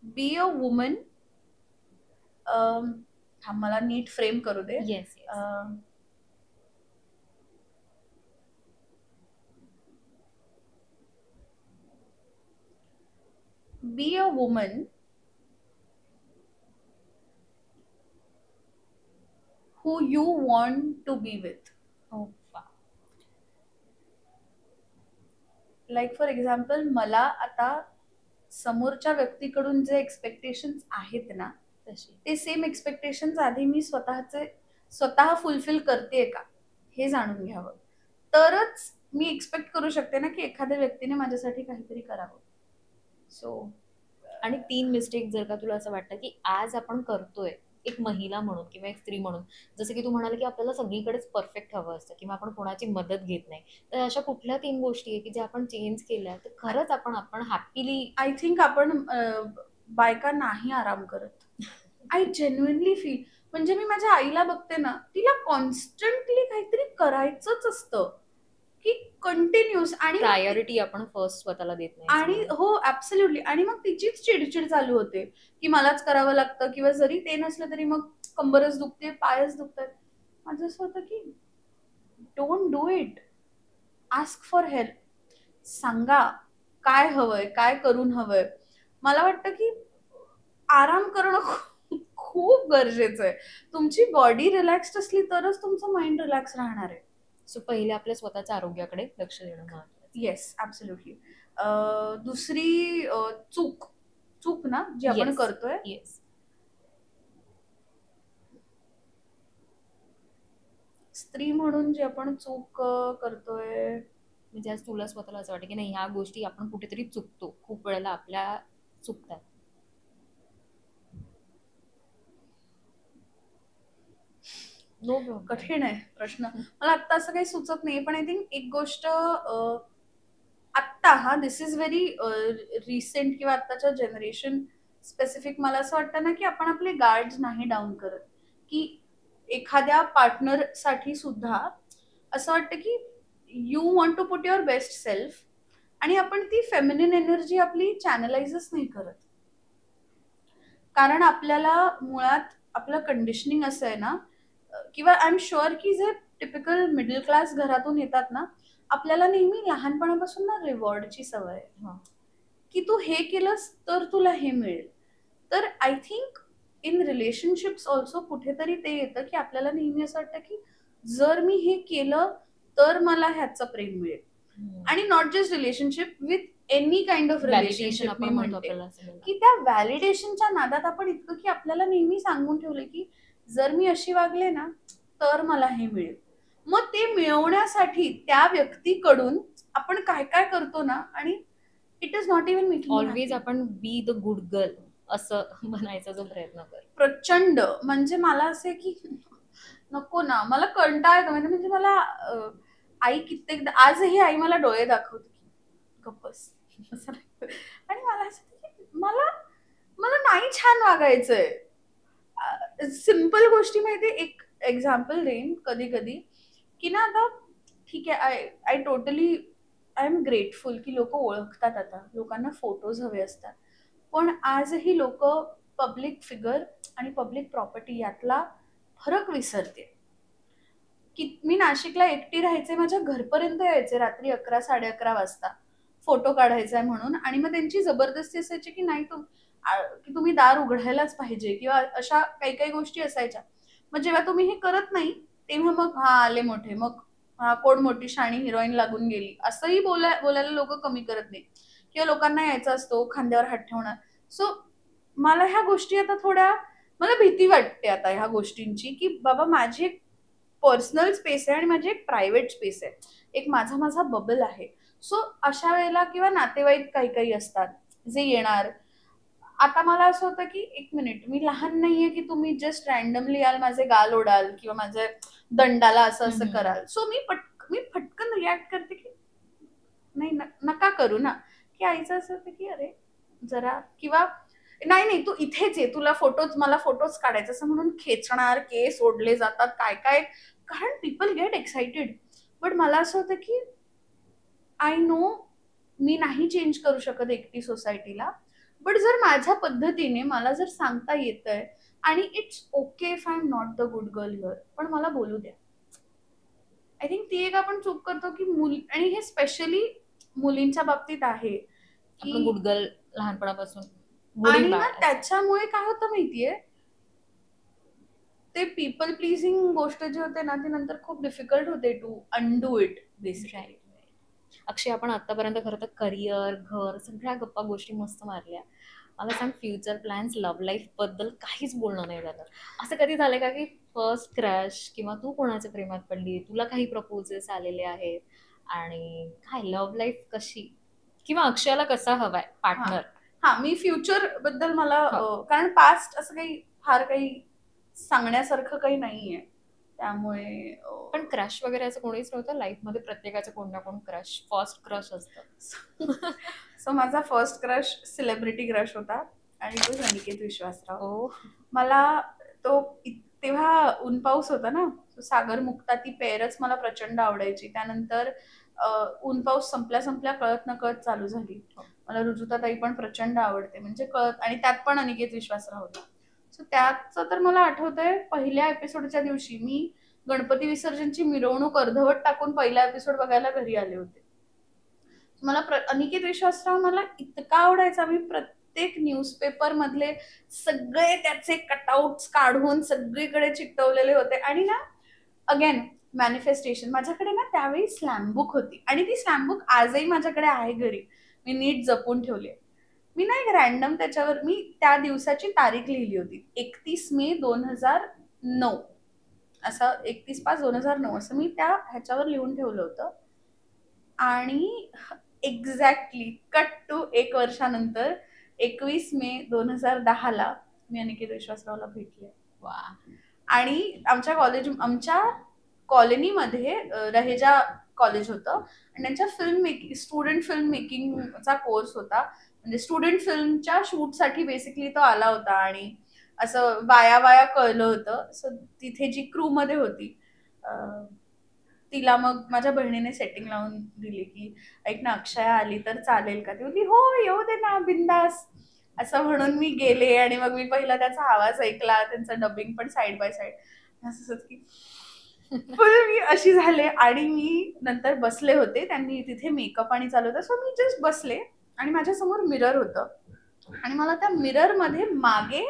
Speaker 1: बी अ वुमन, हा मला नीट फ्रेम करू दे.
Speaker 2: Yes.
Speaker 1: Be a woman who you want to be with. Like for example, मला आता समोरच्या व्यक्तीकडून जे एक्सपेक्टेशन्स आहेत ना
Speaker 2: तशी
Speaker 1: ते सेम एक्सपेक्टेशन्स आधी मी स्वतः फुलफिल करते का हे जाणून घ्यावं. तरच मी एक्सपेक्ट करू शकते ना की एखाद्या व्यक्तीने माझ्यासाठी काहीतरी करावं. सो
Speaker 2: आणि 3 मिस्टेक जर का तुला असं वाटतं की आज आपण करतोय एक महिला म्हणून किंवा एक स्त्री म्हणून, जसं की तू म्हणाल की आपल्याला सगळीकडेच परफेक्ट हवं असतं किंवा आपण कोणाची मदत घेत नाही, तर अशा कुठल्या 3 गोष्टी आहे की ज्या आपण चेंज केल्या तर खरंच आपण हॅपीली?
Speaker 1: आय थिंक आपण बायका नाही आराम करत. आय जेन्युइनली फील, म्हणजे मी माझ्या आईला बघते ना, तिला कॉन्स्टंटली काहीतरी करायचंच असतं की कंटिन्यूस आणि
Speaker 2: प्रायोरिटी आपण फर्स्ट स्वतःला देत नाही
Speaker 1: आणि हो ऍब्सोल्युटली. आणि मग तिचीच चिडचिड चालू होते की मलाच करावं लागतं, किंवा जरी ते नसलं तरी मग कंबरच दुखते, पायच दुखतात. माझं असं होतं की don't do it. Ask for help. सांगा काय हवंय, काय करून हवंय. मला वाटतं की आराम करणं खूप गरजेचं आहे. तुमची बॉडी रिलॅक्स्ड असली तरच तुमचं माइंड रिलॅक्स राहणार आहे.
Speaker 2: सो पहिले आपल्या स्वतःच्या आरोग्याकडे लक्ष देणं महत्त्वाचं.
Speaker 1: Yes, absolutely. दुसरी चूक ना जी आपण
Speaker 2: Yes.
Speaker 1: करतोय,
Speaker 2: येस.
Speaker 1: स्त्री म्हणून जी आपण चूक करतोय,
Speaker 2: म्हणजे आज तुला स्वतःला असं वाटतं की नाही ह्या गोष्टी आपण कुठेतरी चुकतो, खूप वेळेला आपल्या चुकतात. No problem.
Speaker 1: कठीण आहे प्रश्न. मला आत्ता असं काही सुचत नाही, पण आय थिंक एक गोष्ट आत्ता दिस इज व्हेरी रिसेंट किंवा आत्ताच्या जनरेशन स्पेसिफिक, मला असं वाटतं ना की आपण आपले गार्ड्स नाही डाऊन करत. की एखाद्या पार्टनर साठी सुद्धा असं वाटतं की you want to put your best self, आणि आपण ती फेमिनिन एनर्जी आपली चॅनलाइजच नाही करत. कारण आपल्याला मुळात आपलं कंडिशनिंग असं आहे ना, किंवा आय एम शुअर की जे टिपिकल मिडल क्लास घरातून येतात ना, आपल्याला नेहमी लहानपणापासून ना रिवॉर्डची सवय आहे की तू हे केलंस तर तुला हे मिळेल. तर I think in relationships also कुठेतरी ते येतं की आपल्याला नेहमी असं वाटतं की जर मी हे केलं तर मला ह्याचं प्रेम मिळेल. आणि not just relationship, with any kind of
Speaker 2: validation
Speaker 1: relationship. मी
Speaker 2: आपण म्हणतो
Speaker 1: म्हणते
Speaker 2: आपल्याला असं मिळतं.
Speaker 1: की त्या व्हॅलिडेशनच्या नादात आपण इतकं की आपल्याला नेहमी सांगून ठेवलं की जर मी अशी वागले ना तर मला हे मिळेल. मग ते मिळवण्यासाठी त्या व्यक्तीकडून आपण काय काय करतो ना, आणि it is not even making
Speaker 2: always आपण बी द गुड गर्ल असं म्हणायचा जो प्रयत्न कर.
Speaker 1: प्रचंड. म्हणजे मला असे की नको ना, मला कंटाळा येतो. म्हणजे मला आई कित्येकदा, आजही आई मला डोळे दाखवते की गप्प बस असं नाही. आणि मला असं की मला मला नाही छान वागायचंय. सिम्पल गोष्टी माहितीये, एक एक्झाम्पल देईन कधी कधी की ना, आता ठीक आहे, I totally I am grateful की लोक ओळखतात. आता लोकांना फोटोज हवे असतात, पण आजही लोक पब्लिक फिगर आणि पब्लिक प्रॉपर्टी यातला फरक विसरते. की मी नाशिकला एकटी राहायचे, माझ्या घरपर्यंत यायचे रात्री 11, 11:30 वाजता फोटो काढायचा आहे म्हणून, आणि मग त्यांची जबरदस्ती असायची की नाही की तुम्ही दार उघडायलाच पाहिजे, किंवा अशा काही काही गोष्टी असायच्या. मग जेव्हा तुम्ही हे करत नाही तेव्हा मग हा आले मोठे, मग हा कोण मोठी शाणी हिरोईन लागून गेली, असंही बोलायला लोक कमी करत नाही. किंवा लोकांना यायचा असतो खांद्यावर हात ठेवणार. सो मला ह्या गोष्टी आता थोड्या, मला भीती वाटते आता ह्या गोष्टींची की बाबा माझी एक पर्सनल स्पेस आहे आणि माझी एक प्रायव्हेट स्पेस आहे, एक माझा बबल आहे. सो अशा वेळेला, किंवा नातेवाईक काही काही असतात जे येणार. आता मला असं होतं की एक मिनिट, मी लहान नाहीये की तुम्ही जस्ट रॅन्डमली याल, माझे गाल ओढाल किंवा माझ्या दंडाला असं असं कराल. सो मी फटकन रिॲक्ट करते की नाही, नका करू ना. की आईचं असं होतं की अरे जरा, किंवा नाही नाही तू इथेच आहे, तुला मला फोटोज काढायचे असं म्हणून खेचणार, केस ओढले जातात, काय काय. कारण पीपल गेट एक्साइटेड. बट मला असं होतं की आय नो मी नाही चेंज करू शकत एकटी सोसायटीला. बट जर माझ्या पद्धतीने मला जर सांगता येतंय, आणि it's okay if I am not the good girl here, पण मला बोलू द्या. आय थिंक ती एक आपण चूक करतो की आणि हे स्पेशली मुलींच्या बाबतीत आहे
Speaker 2: आपण गुड गर्ल लहानपणापासून.
Speaker 1: आणि ना त्याच्यामुळे काय होतं माहितीये, ते पीपल प्लीजिंग गोष्ट जी होते ना ती नंतर खूप डिफिकल्ट होते टू अनडू इट बेसिकली.
Speaker 2: अक्षय, आपण आतापर्यंत खरं तर करिअर, घर, सगळ्या गप्पा गोष्टी मस्त मारल्या. मला सांग, फ्युचर प्लॅन्स, लव्ह लाईफ बद्दल काहीच बोलणं नाही झालं. असं कधी झालंय का की फर्स्ट क्रॅश, किंवा तू कोणाच्या प्रेमात पडली, तुला काही प्रपोजल्स आलेले आहेत, आणि काय लव्ह लाईफ कशी, किंवा अक्षयाला कसा हवाय पार्टनर?
Speaker 1: हा, मी फ्युचर बद्दल मला कारण पास्ट असं काही फार काही सांगण्यासारखं काही नाहीये, त्यामुळे.
Speaker 2: पण क्रश वगैरे असं कोणीच नव्हतं लाईफ मध्ये? प्रत्येकाचं कोण ना कोण क्रश, फर्स्ट क्रश असतं.
Speaker 1: सो माझा फर्स्ट क्रश सेलिब्रिटी क्रश होता, आणि तो अनिकेत विश्वासराव.
Speaker 2: ओ.
Speaker 1: मला तो तेव्हा ऊन पाऊस होता ना, सागर मुक्ता ती पेरच मला प्रचंड आवडायची. त्यानंतर ऊन पाऊस संपल्या कळत न कळत चालू झाली. मला रुजुताताई पण प्रचंड आवडते, म्हणजे कळत, आणि त्यात पण अनिकेत विश्वासराव होता. सो त्याचं तर मला आठवतंय पहिल्या एपिसोडच्या दिवशी मी गणपती विसर्जनची मिरवणूक अर्धवट टाकून पहिला एपिसोड बघायला घरी आले होते. मला अनिकेत विश्वासराव मला इतका आवडायचा. मी प्रत्येक न्यूजपेपर मधले सगळे त्याचे कटआउट्स काढून सगळीकडे चिकटवलेले होते. आणि ना अगेन मॅनिफेस्टेशन, माझ्याकडे ना त्यावेळी स्लॅम बुक होती, आणि ती स्लॅम बुक आजही माझ्याकडे आहे घरी, मी नीट जपून ठेवली. मी ना एक रॅन्डम त्याच्यावर मी त्या दिवसाची तारीख लिहिली होती, 31 मे 2009, असं 31/5/2009 असं मी त्या ह्याच्यावर लिहून ठेवलं होतं. आणि एक्झॅक्टली कट टू 1 वर्षानंतर 21 मे 2010 मी अनिकेत विश्वासरावला भेटले.
Speaker 2: वा.
Speaker 1: आणि आमच्या कॉलनीमध्ये रहेजा कॉलेज होतं, आणि त्यांच्या स्टुडंट फिल्म मेकिंगचा कोर्स होता. म्हणजे स्टुडंट फिल्मच्या शूटसाठी बेसिकली तो आला होता, आणि असं वाया कळलं होतं. सो तिथे जी क्रू मध्ये होती तिला मग माझ्या बहिणीने सेटिंग लावून दिली की ऐक ना, अक्षया आली तर चालेल का? ती बोलली हो येऊ दे ना, बिंदास. असं म्हणून मी गेले, आणि मग मी पहिला त्याचा आवाज ऐकला, त्यांचं डबिंग पण साईड बाय साईड, असं की फुल मी अशी झाले. आणि मी नंतर बसले होते, त्यांनी तिथे मेकअप आणि चालू होता, सो मी जस्ट बसले, आणि माझ्या समोर मिरर होतं, आणि मला त्या मिरर मध्ये मागे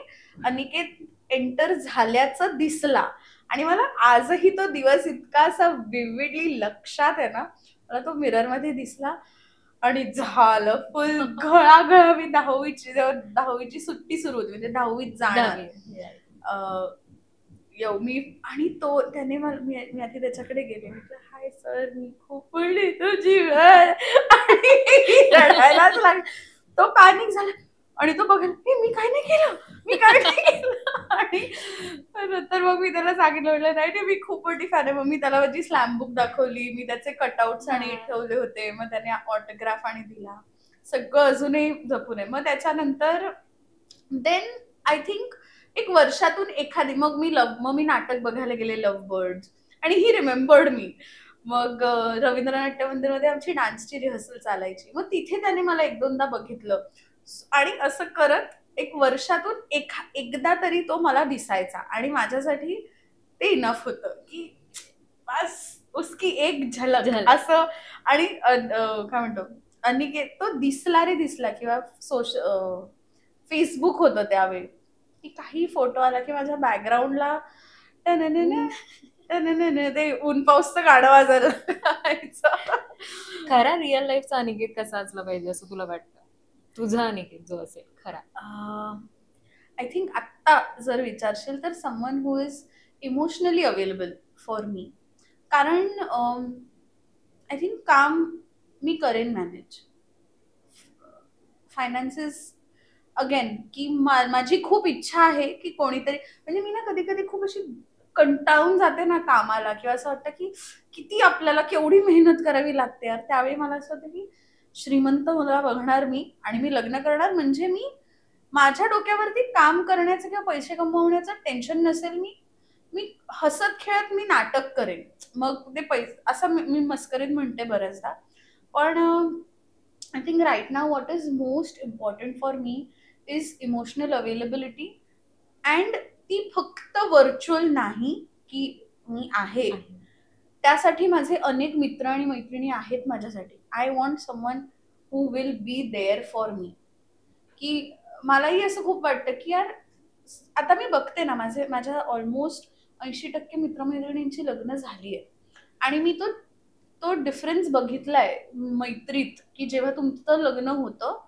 Speaker 1: अनिकेत एंटर झाल्याचं दिसला. आणि मला आजही तो दिवस इतका असा विविडली लक्षात आहे ना, मला तो मिरर मध्ये दिसला, आणि झालं फुल घळाघळा. मी दहावीची सुट्टी सुरू होती, म्हणजे 10वीत जाणार. मी आणि तो त्याने मी आधी त्याच्याकडे गेले, म्हटलं हाय सर, मी खूप पडली तुझी वेळ, आणि रडायलाच लागली. तो पॅनिक झाला, आणि तो बघायला मी काय नाही केलं. आणि नंतर मग मी त्याला सांगितलं, म्हटलं नाही मी खूप मोठी फॅन आहे. मग मी त्याला माझी स्लॅम बुक दाखवली, मी त्याचे कटआउट्स आणि ठेवले होते, मग त्याने ऑटोग्राफ आणि दिला, सगळं अजूनही जपून आहे. मग त्याच्यानंतर देन आय थिंक एक वर्षातून एखादी मग मी नाटक बघायला गेले, लव्ह बर्ड्स, आणि ही रिमेंबर्ड मी. मग रवींद्र नाट्य मंदिरमध्ये आमची डान्सची रिहर्सल चालायची, मग तिथे त्याने मला 1-2दा बघितलं, आणि असं करत एक वर्षातून एकदा तरी तो मला दिसायचा, आणि माझ्यासाठी ते इनफ होतं की बस उसकी एक झलक असं. आणि काय म्हणतो, अनिकेत तो दिसला रे दिसला, किंवा फेसबुक होतं त्यावेळी, की काही फोटो आला की माझ्या बॅकग्राऊंडला ते ऊन पाऊसचं गाणं वाजायला.
Speaker 2: खरा रिअल लाईफचा अनिकेत कसा असला पाहिजे असं तुला वाटतं? तुझा अनिकेत जो असेल खरा.
Speaker 1: आय थिंक आत्ता जर विचारशील तर someone who is emotionally available for me. कारण आय थिंक काम मी करेन मॅनेज, फायनान्सेस अगेन, की माझी खूप इच्छा आहे की कोणीतरी, म्हणजे मी ना कधी कधी खूप अशी कंटाळून जाते ना कामाला, किंवा असं वाटतं की किती आपल्याला केवढी मेहनत करावी लागते यार. त्यावेळी मला असं होतं की श्रीमंत मला बघणार मी, आणि मी लग्न करणार, म्हणजे मी माझ्या डोक्यावरती काम करण्याचं किंवा पैसे कमवण्याचं टेन्शन नसेल. मी हसत खेळत मी नाटक करेन, मग ते पैसे असं मी मस्करीत म्हणते बऱ्याचदा. पण I think right now what is most important for me is emotional availability. And ती फक्त व्हर्च्युअल नाही की मी आहे, त्यासाठी माझे अनेक मित्र आणि मैत्रिणी आहेत माझ्यासाठी. I want someone who will be there for me. की मलाही असं खूप वाटतं की यार आता मी बघते ना, माझ्या ऑलमोस्ट 80% मित्रमैत्रिणींची लग्न झाली आहे, आणि मी तो डिफरन्स बघितलाय मैत्रीत, की जेव्हा तुमचं लग्न होतं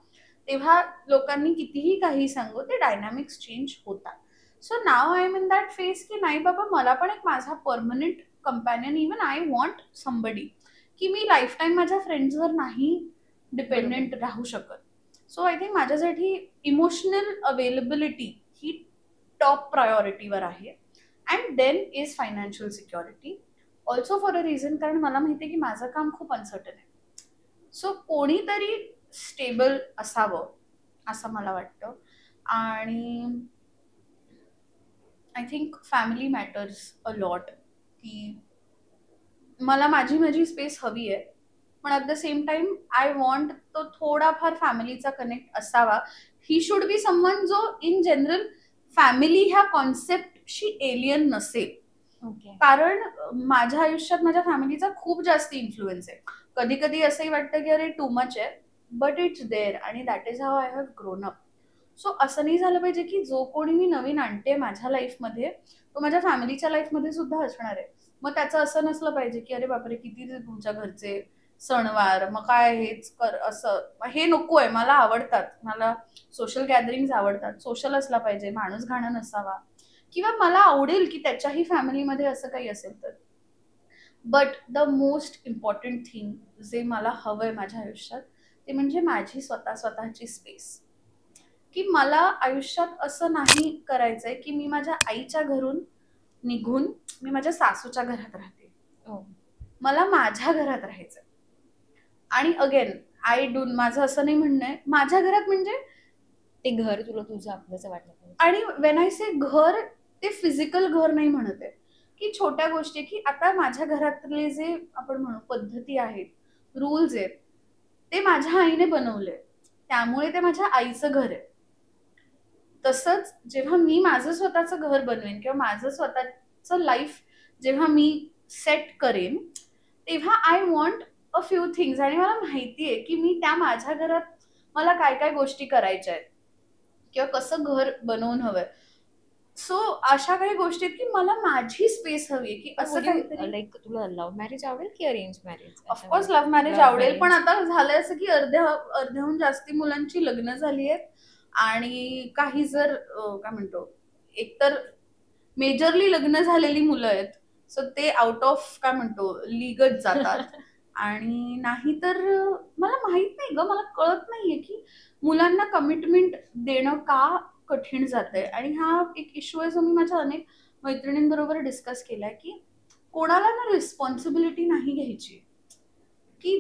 Speaker 1: तेव्हा लोकांनी कितीही काही सांगू, ते डायनामिक्स चेंज होतात. So now I am in that phase की नाही बाबा, मला पण एक माझा permanent companion, even I want somebody, की मी लाईफ टाईम माझ्या फ्रेंड्सवर नाही डिपेंडेंट राहू शकत. सो आय थिंक माझ्यासाठी इमोशनल अवेलेबिलिटी ही टॉप प्रायोरिटीवर आहे. And then is financial security also for a reason, कारण मला माहिती आहे की माझं काम खूप अनसर्टन आहे. सो कोणीतरी स्टेबल असावं असं मला वाटतं. आणि I think family matters a lot, की मला माझी स्पेस हवी आहे, पण at the same time I want तो थोडाफार फॅमिलीचा कनेक्ट असावा. ही शुड बी समवन जो इन जनरल फॅमिली ह्या कॉन्सेप्टशी एलियन नसेल.
Speaker 2: ओके.
Speaker 1: कारण माझ्या आयुष्यात माझ्या फॅमिलीचा खूप जास्त इन्फ्लुएन्स आहे. कधी कधी असंही वाटतं की अरे टू मच आहे, बट इट्स देअर आणि that is how I have grown up. So असं नाही झालं पाहिजे की जो कोणी मी नवीन आणते माझ्या लाईफमध्ये तो माझ्या फॅमिलीच्या लाईफमध्ये सुद्धा असणार आहे. मग त्याचं असं नसलं पाहिजे की अरे बापरे किती ते तुमच्या घरचे सणवार, मग काय हेच कर, असं हे नको आहे. मला आवडतात, मला सोशल गॅदरिंग आवडतात, सोशल असला पाहिजे, माणूस घाणा नसावा. किंवा मला आवडेल की त्याच्याही फॅमिलीमध्ये असं काही असेल तर. But the most important thing जे मला हवंय माझ्या आयुष्यात ते म्हणजे माझी स्वतःची स्पेस. की मला आयुष्यात असं नाही करायचंय की मी माझ्या आईच्या घरून निघून मी माझ्या सासूच्या घरात राहते.
Speaker 2: हो.
Speaker 1: मला माझ्या घरात राहायचंय. आणि अगेन आय डू, माझं असं नाही म्हणणं आहे माझ्या घरात म्हणजे,
Speaker 2: ते घर तुला तुझं आपलंच वाटलं पाहिजे.
Speaker 1: आणि वेन आय से घर, ते फिजिकल घर नाही म्हणत आहे की छोट्या गोष्टी, की आता माझ्या घरातले जे आपण म्हणू पद्धती आहेत, रूल्स आहेत, ते माझ्या आईने बनवले, त्यामुळे ते माझ्या आईचं घर आहे. तसंच जेव्हा मी माझं स्वतःचं घर बनवेन किंवा माझं स्वतःचं लाईफ जेव्हा मी सेट करेन, तेव्हा I want a few things. आणि मला माहिती आहे की मी त्या माझ्या घरात मला काय काय गोष्टी करायच्या आहेत किंवा कसं घर बनवून हवंय. सो अशा काही गोष्टी आहेत की मला माझी स्पेस हवी की असं काहीतरी.
Speaker 2: लाईक तुला लव्ह मॅरेज आवडेल की arrange marriage?
Speaker 1: Of course love marriage आवडेल, पण आता झालंय असं की अर्ध्याहून जास्ती मुलांची लग्न झाली आहेत आणि काही जर काय म्हणतो, एकतर मेजरली लग्न झालेली मुलं आहेत, सो ते आउट ऑफ काय म्हणतो लीगच जातात. आणि नाही तर मला माहित नाही ग, मला कळत नाहीये की मुलांना कमिटमेंट देणं का कठीण जातंय. आणि हा एक इश्यू आहे जो मी माझ्या अनेक मैत्रिणींबरोबर डिस्कस केलाय की कोणाला ना रिस्पॉन्सिबिलिटी नाही घ्यायची. की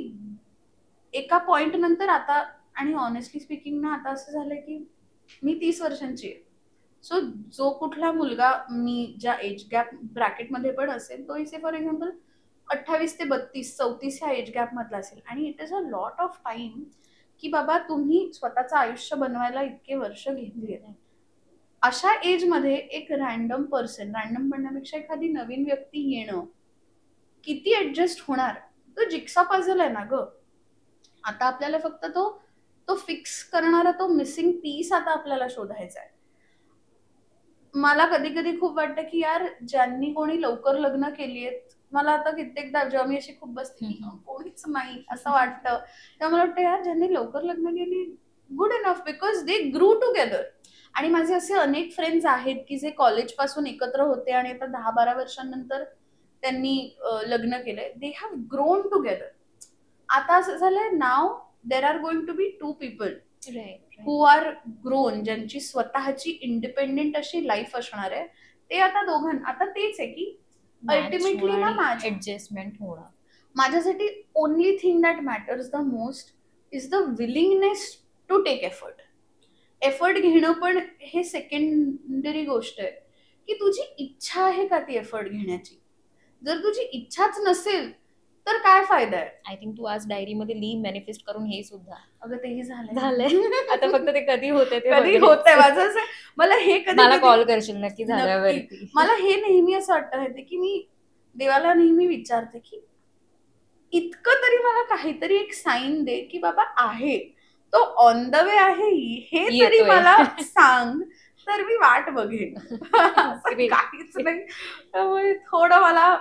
Speaker 1: एका पॉइंट नंतर आता, आणि ऑनेस्टली स्पीकिंग ना आता असं झालंय की मी 30 वर्षांची आहे. सो जो कुठला मुलगा मी ज्या एज गॅप ब्रॅकेटमध्ये पण असेल तो इसे फॉर एक्झाम्पल 28 ते 32 34 ह्या एज गॅप मधला असेल, आणि it is a lot of time की बाबा तुम्ही स्वतःचं आयुष्य बनवायला इतके वर्ष घेतली. अशा एज मध्ये एक रॅन्डम पर्सन, रॅन्डम म्हणण्यापेक्षा एखादी नवीन व्यक्ती येणं किती ऍडजस्ट होणार. तो जिक्सा पझल आहे ना ग. आता आपल्याला फक्त तो तो फिक्स करणारा तो मिसिंग पीस आता आपल्याला शोधायचा आहे. मला कधी कधी खूप वाटतं की यार ज्यांनी कोणी लवकर लग्न केली आहेत, मला आता कित्येकदा जेव्हा मी अशी खूप बसते की कोणीच नाही असं वाटतं, तेव्हा मला वाटतं यार ज्यांनी लवकर लग्न केली good enough, because they grew together. आणि माझे असे अनेक फ्रेंड्स आहेत की जे कॉलेज पासून एकत्र होते आणि आता 10-12 वर्षांनंतर त्यांनी लग्न केलंय. They have grown together. आता असं झालंय now there are going to be 2 people who are grown, ज्यांची स्वतःची इंडिपेंडेंट अशी लाईफ असणार आहे. ते आता आता तेच आहे की अल्टिमेटली ना
Speaker 2: ऍडजस्टमेंट होणं.
Speaker 1: माझ्यासाठी only thing that matters the most is the willingness to take effort. Effort घेणं पण हे सेकंडरी गोष्ट आहे की तुझी इच्छा आहे का ती एफर्ट घेण्याची. जर तुझी इच्छाच नसेल तर काय फायदा आहे.
Speaker 2: आय थिंक तू आज डायरीमध्ये ली मॅनिफेस्ट करून हे सुद्धा
Speaker 1: अगं तेही झालंय.
Speaker 2: आता फक्त ते कधी होते ते
Speaker 1: कधी होतंय माझं असं. मला हे
Speaker 2: मला कॉल करशील नक्की झाल्यावरती.
Speaker 1: मला हे नेहमी असं वाटतं माहिती की मी देवाला नेहमी विचारते की इतकं तरी मला काहीतरी एक साईन दे की बाबा आहे तो ऑन द वे आहे, हे तरी मला सांग, तर मी वाट बघेन. काहीच नाही. त्यामुळे थोडं मला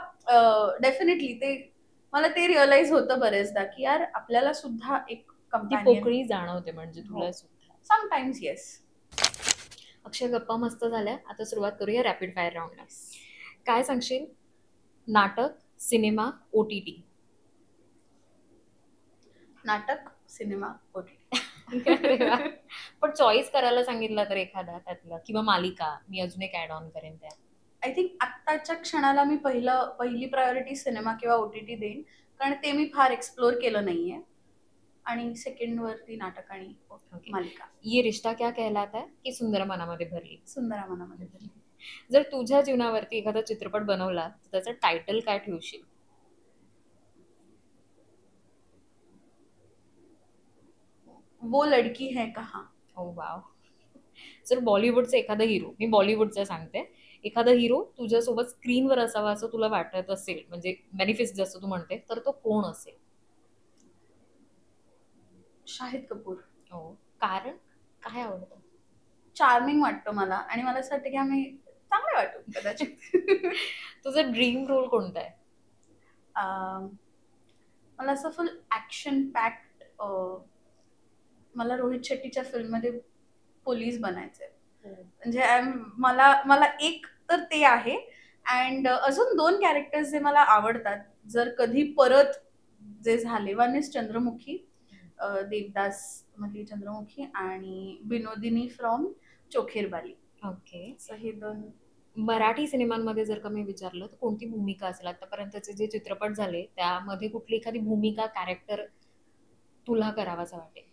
Speaker 1: डेफिनेटली मला ते रिअलाइज होतं बरेचदा की यार आपल्याला सुद्धा एक
Speaker 2: पोकळी जाणवते म्हणजे तुला सुद्धा
Speaker 1: समटाइम्स. येस.
Speaker 2: अक्षय, गप्पा मस्त झाल्या. आता सुरुवात करूया रॅपिड फायर राऊंडला. काय सांगशील, नाटक, सिनेमा, OTT?
Speaker 1: नाटक, सिनेमा, OTT.
Speaker 2: पण चॉईस करायला सांगितलं तर एखादा त्यातला, किंवा मालिका मी अजून एक ऍड ऑन करेन त्या.
Speaker 1: आय थिंक आत्ताच्या क्षणाला मी पहिली प्रायोरिटी सिनेमा किंवा OTT देईन, कारण ते मी फार एक्सप्लोर केलं नाहीये. आणि सेकंड वरती नाटक आणि मालिका.
Speaker 2: ये रिश्ता क्या कहलाता है की सुंदर मनामध्ये भरली?
Speaker 1: सुंदर मनामध्ये भरली.
Speaker 2: जर तुझ्या जीवनावरती एखादा चित्रपट बनवला तर त्याचं टायटल काय ठेवशील?
Speaker 1: वो लडकी है कहा.
Speaker 2: ओ वाव. जर बॉलिवूडचा एखादा हिरो, मी बॉलिवूडचा सांगते, एखादा हिरो तुझ्यासोबत स्क्रीनवर असावा असं तुला वाटत असेल, म्हणजे मॅनिफेस्ट जसं तू म्हणते, तर तो कोण असेल?
Speaker 1: शाहिद कपूर.
Speaker 2: हो. कारण काय आवडतं?
Speaker 1: चार्मिंग वाटतो मला आणि मला असं वाटतं की आम्ही चांगले वाटू कदाचित.
Speaker 2: तुझा ड्रीम रोल कोणता आहे?
Speaker 1: अं, मला असं फुल ऍक्शन पॅक्ड, मला रोहित शेट्टीच्या फिल्ममध्ये पोलीस बनायचंय. म्हणजे मला मला एक तर ते आहे. अँड अजून 2 कॅरेक्टर्स जे मला आवडतात जर कधी परत जे झाले, वन इज चंद्रमुखी, देवदास मधली चंद्रमुखी आणि विनोदिनी फ्रॉम चोखेरबाली.
Speaker 2: ओके.
Speaker 1: असं हे 2.
Speaker 2: मराठी सिनेमांमध्ये जर का मी विचारलं तर कोणती भूमिका असेल? आतापर्यंतचे जे चित्रपट झाले त्यामध्ये कुठली एखादी भूमिका, कॅरेक्टर तुला करावासा वाटेल?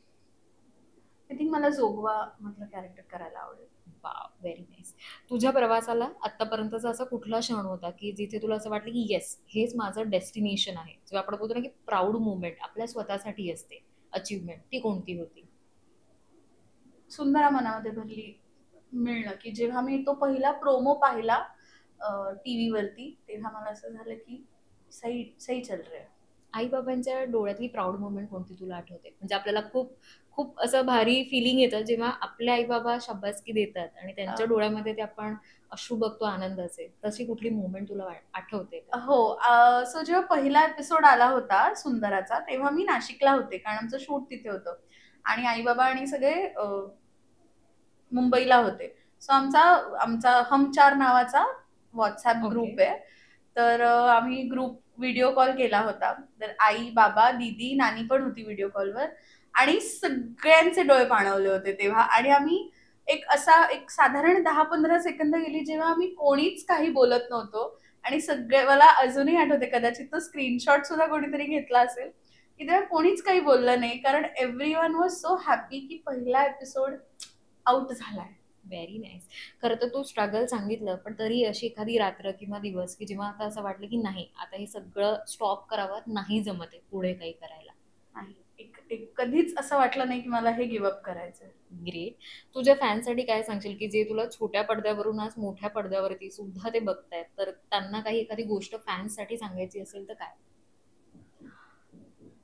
Speaker 1: आय थिंक मला जोगवा मधलं कॅरेक्टर करायला आवडेल.
Speaker 2: Wow, very nice. तुझ्या प्रवासाला आतापर्यंतचा असा कुठला क्षण होता की जिथे तुला असं वाटलं की येस, हेच माझं डेस्टिनेशन आहे, जो आपण बोलतो ना की प्राऊड मुवमेंट आपल्या स्वतःसाठी असते, अचीवमेंट, ती कोणती होती?
Speaker 1: सुंदरा मनामध्ये भरली मिळणं, की जेव्हा मी तो पहिला प्रोमो पाहिला टीव्ही वरती, तेव्हा मला असं झालं की सही सही चल रहा है.
Speaker 2: आई बाबांच्या डोळ्यातली प्राऊड मोमेंट कोणती तुला आठवते? म्हणजे आपल्याला खूप खूप असं भारी फिलिंग येतं जेव्हा आपले आई बाबा शाबासकी देतात आणि त्यांच्या डोळ्यामध्ये ते आपण अश्रू बघतो आनंदाचे. तशी कुठली मोमेंट तुला आठवते का?
Speaker 1: हो. सो जेव्हा पहिला एपिसोड आला होता सुंदराचा, तेव्हा मी नाशिकला होते कारण आमचं शूट तिथे होतं आणि आई बाबा आणि सगळे मुंबईला होते. सो आमचा आमचा हम चार नावाचा व्हॉट्सअप
Speaker 2: ओके.
Speaker 1: ग्रुप आहे. तर आम्ही ग्रुप व्हिडिओ कॉल केला होता. तर आई, बाबा, दीदी, नानी पण होती व्हिडिओ कॉलवर आणि सगळ्यांचे डोळे पाणवले होते तेव्हा. आणि आम्ही एक साधारण 10-15 सेकंद गेली जेव्हा आम्ही कोणीच काही बोलत नव्हतो आणि सगळे, मला अजूनही आठवते, कदाचित तो स्क्रीनशॉट सुद्धा कोणीतरी घेतला असेल, की तेव्हा कोणीच काही बोललं नाही कारण एव्हरीवन वॉज सो हॅपी की पहिला एपिसोड आउट झालाय.
Speaker 2: Very nice. खरं तर तू स्ट्रगल सांगितलं, पण तरी अशी एखादी रात्र किंवा दिवस की जेव्हा आता असं वाटलं की नाही, आता हे सगळं स्टॉप करावं, नाही जमत आहे पुढे काही करायला?
Speaker 1: नाही, कधीच असं वाटलं नाही की मला हे गिव्हअप करायचंय.
Speaker 2: ग्रेट. तुझ्या फॅनसाठी काय सांगशील की जे तुला छोट्या पडद्यावरून आज मोठ्या पडद्यावरती सुद्धा ते बघतायत, तर त्यांना काही एखादी गोष्ट फॅन्ससाठी सांगायची असेल तर काय?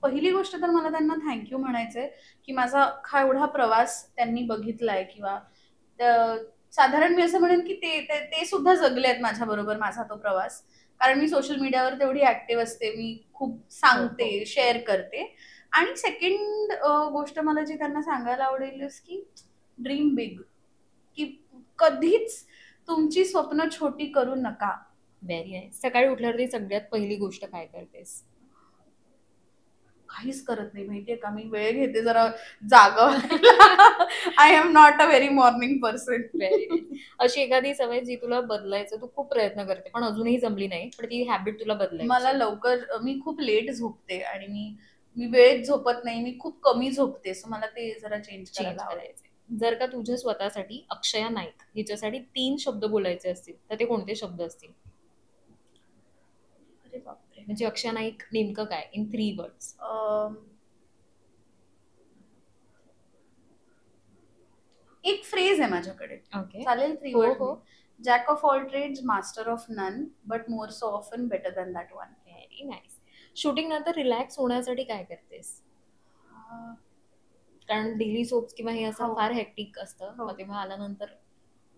Speaker 1: पहिली गोष्ट तर मला त्यांना थँक्यू म्हणायचंय की माझा अख्खा एवढा प्रवास त्यांनी बघितलाय, किंवा साधारण मी असं म्हणेन की ते ते ते सुद्धा जगले आहेत माझ्या बरोबर माझा तो प्रवास. कारण मी सोशल मीडियावर तेवढी ऍक्टिव्ह असते, मी खूप सांगते, शेअर करते. आणि सेकंड गोष्ट मला जी त्यांना सांगायला आवडेल की ड्रीम बिग, की कधीच तुमची स्वप्न छोटी करू नका.
Speaker 2: Very nice. सकाळी उठल्यावरती सगळ्यात पहिली गोष्ट काय करतेस?
Speaker 1: काहीच करत नाही माहितीये का, मी वेळ घेते जरा जागा व्हायला. I am not a very morning person.
Speaker 2: Very nice. अशी एखादी सवय जी तुला बदलायचं तू खूप प्रयत्न करते पण अजूनही जमली नाही, पण ती हॅबिट तुला
Speaker 1: मला
Speaker 2: बदलायची?
Speaker 1: मी खूप लेट झोपते आणि मी मी वेळेत झोपत नाही, मी खूप कमी झोपते. सो मला ते जरा चेंज
Speaker 2: चेंज
Speaker 1: करायला आवडेल.
Speaker 2: करायचंय. जर का तुझ्या स्वतःसाठी अक्षया नाईक हिच्यासाठी 3 शब्द बोलायचे असतील, तर ते कोणते शब्द असतील?
Speaker 1: अरे बापरे.
Speaker 2: म्हणजे अक्षया नाईक नेमकं काय इन 3 वर्ड्स?
Speaker 1: एक फ्रेज आहे माझ्याकडे,
Speaker 2: ओके.
Speaker 1: चालेल 3
Speaker 2: हो,
Speaker 1: वर्ड?
Speaker 2: हो.
Speaker 1: Jack of all trades, master of none, but more so often better than that one.
Speaker 2: Very nice. Shooting नंतर रिलॅक्स होण्यासाठी काय करतेस? कारण डेली सोप्स किंवा हे असं
Speaker 1: हो.
Speaker 2: फार हेक्टिक असतं,
Speaker 1: हो.
Speaker 2: मग तेव्हा आल्यानंतर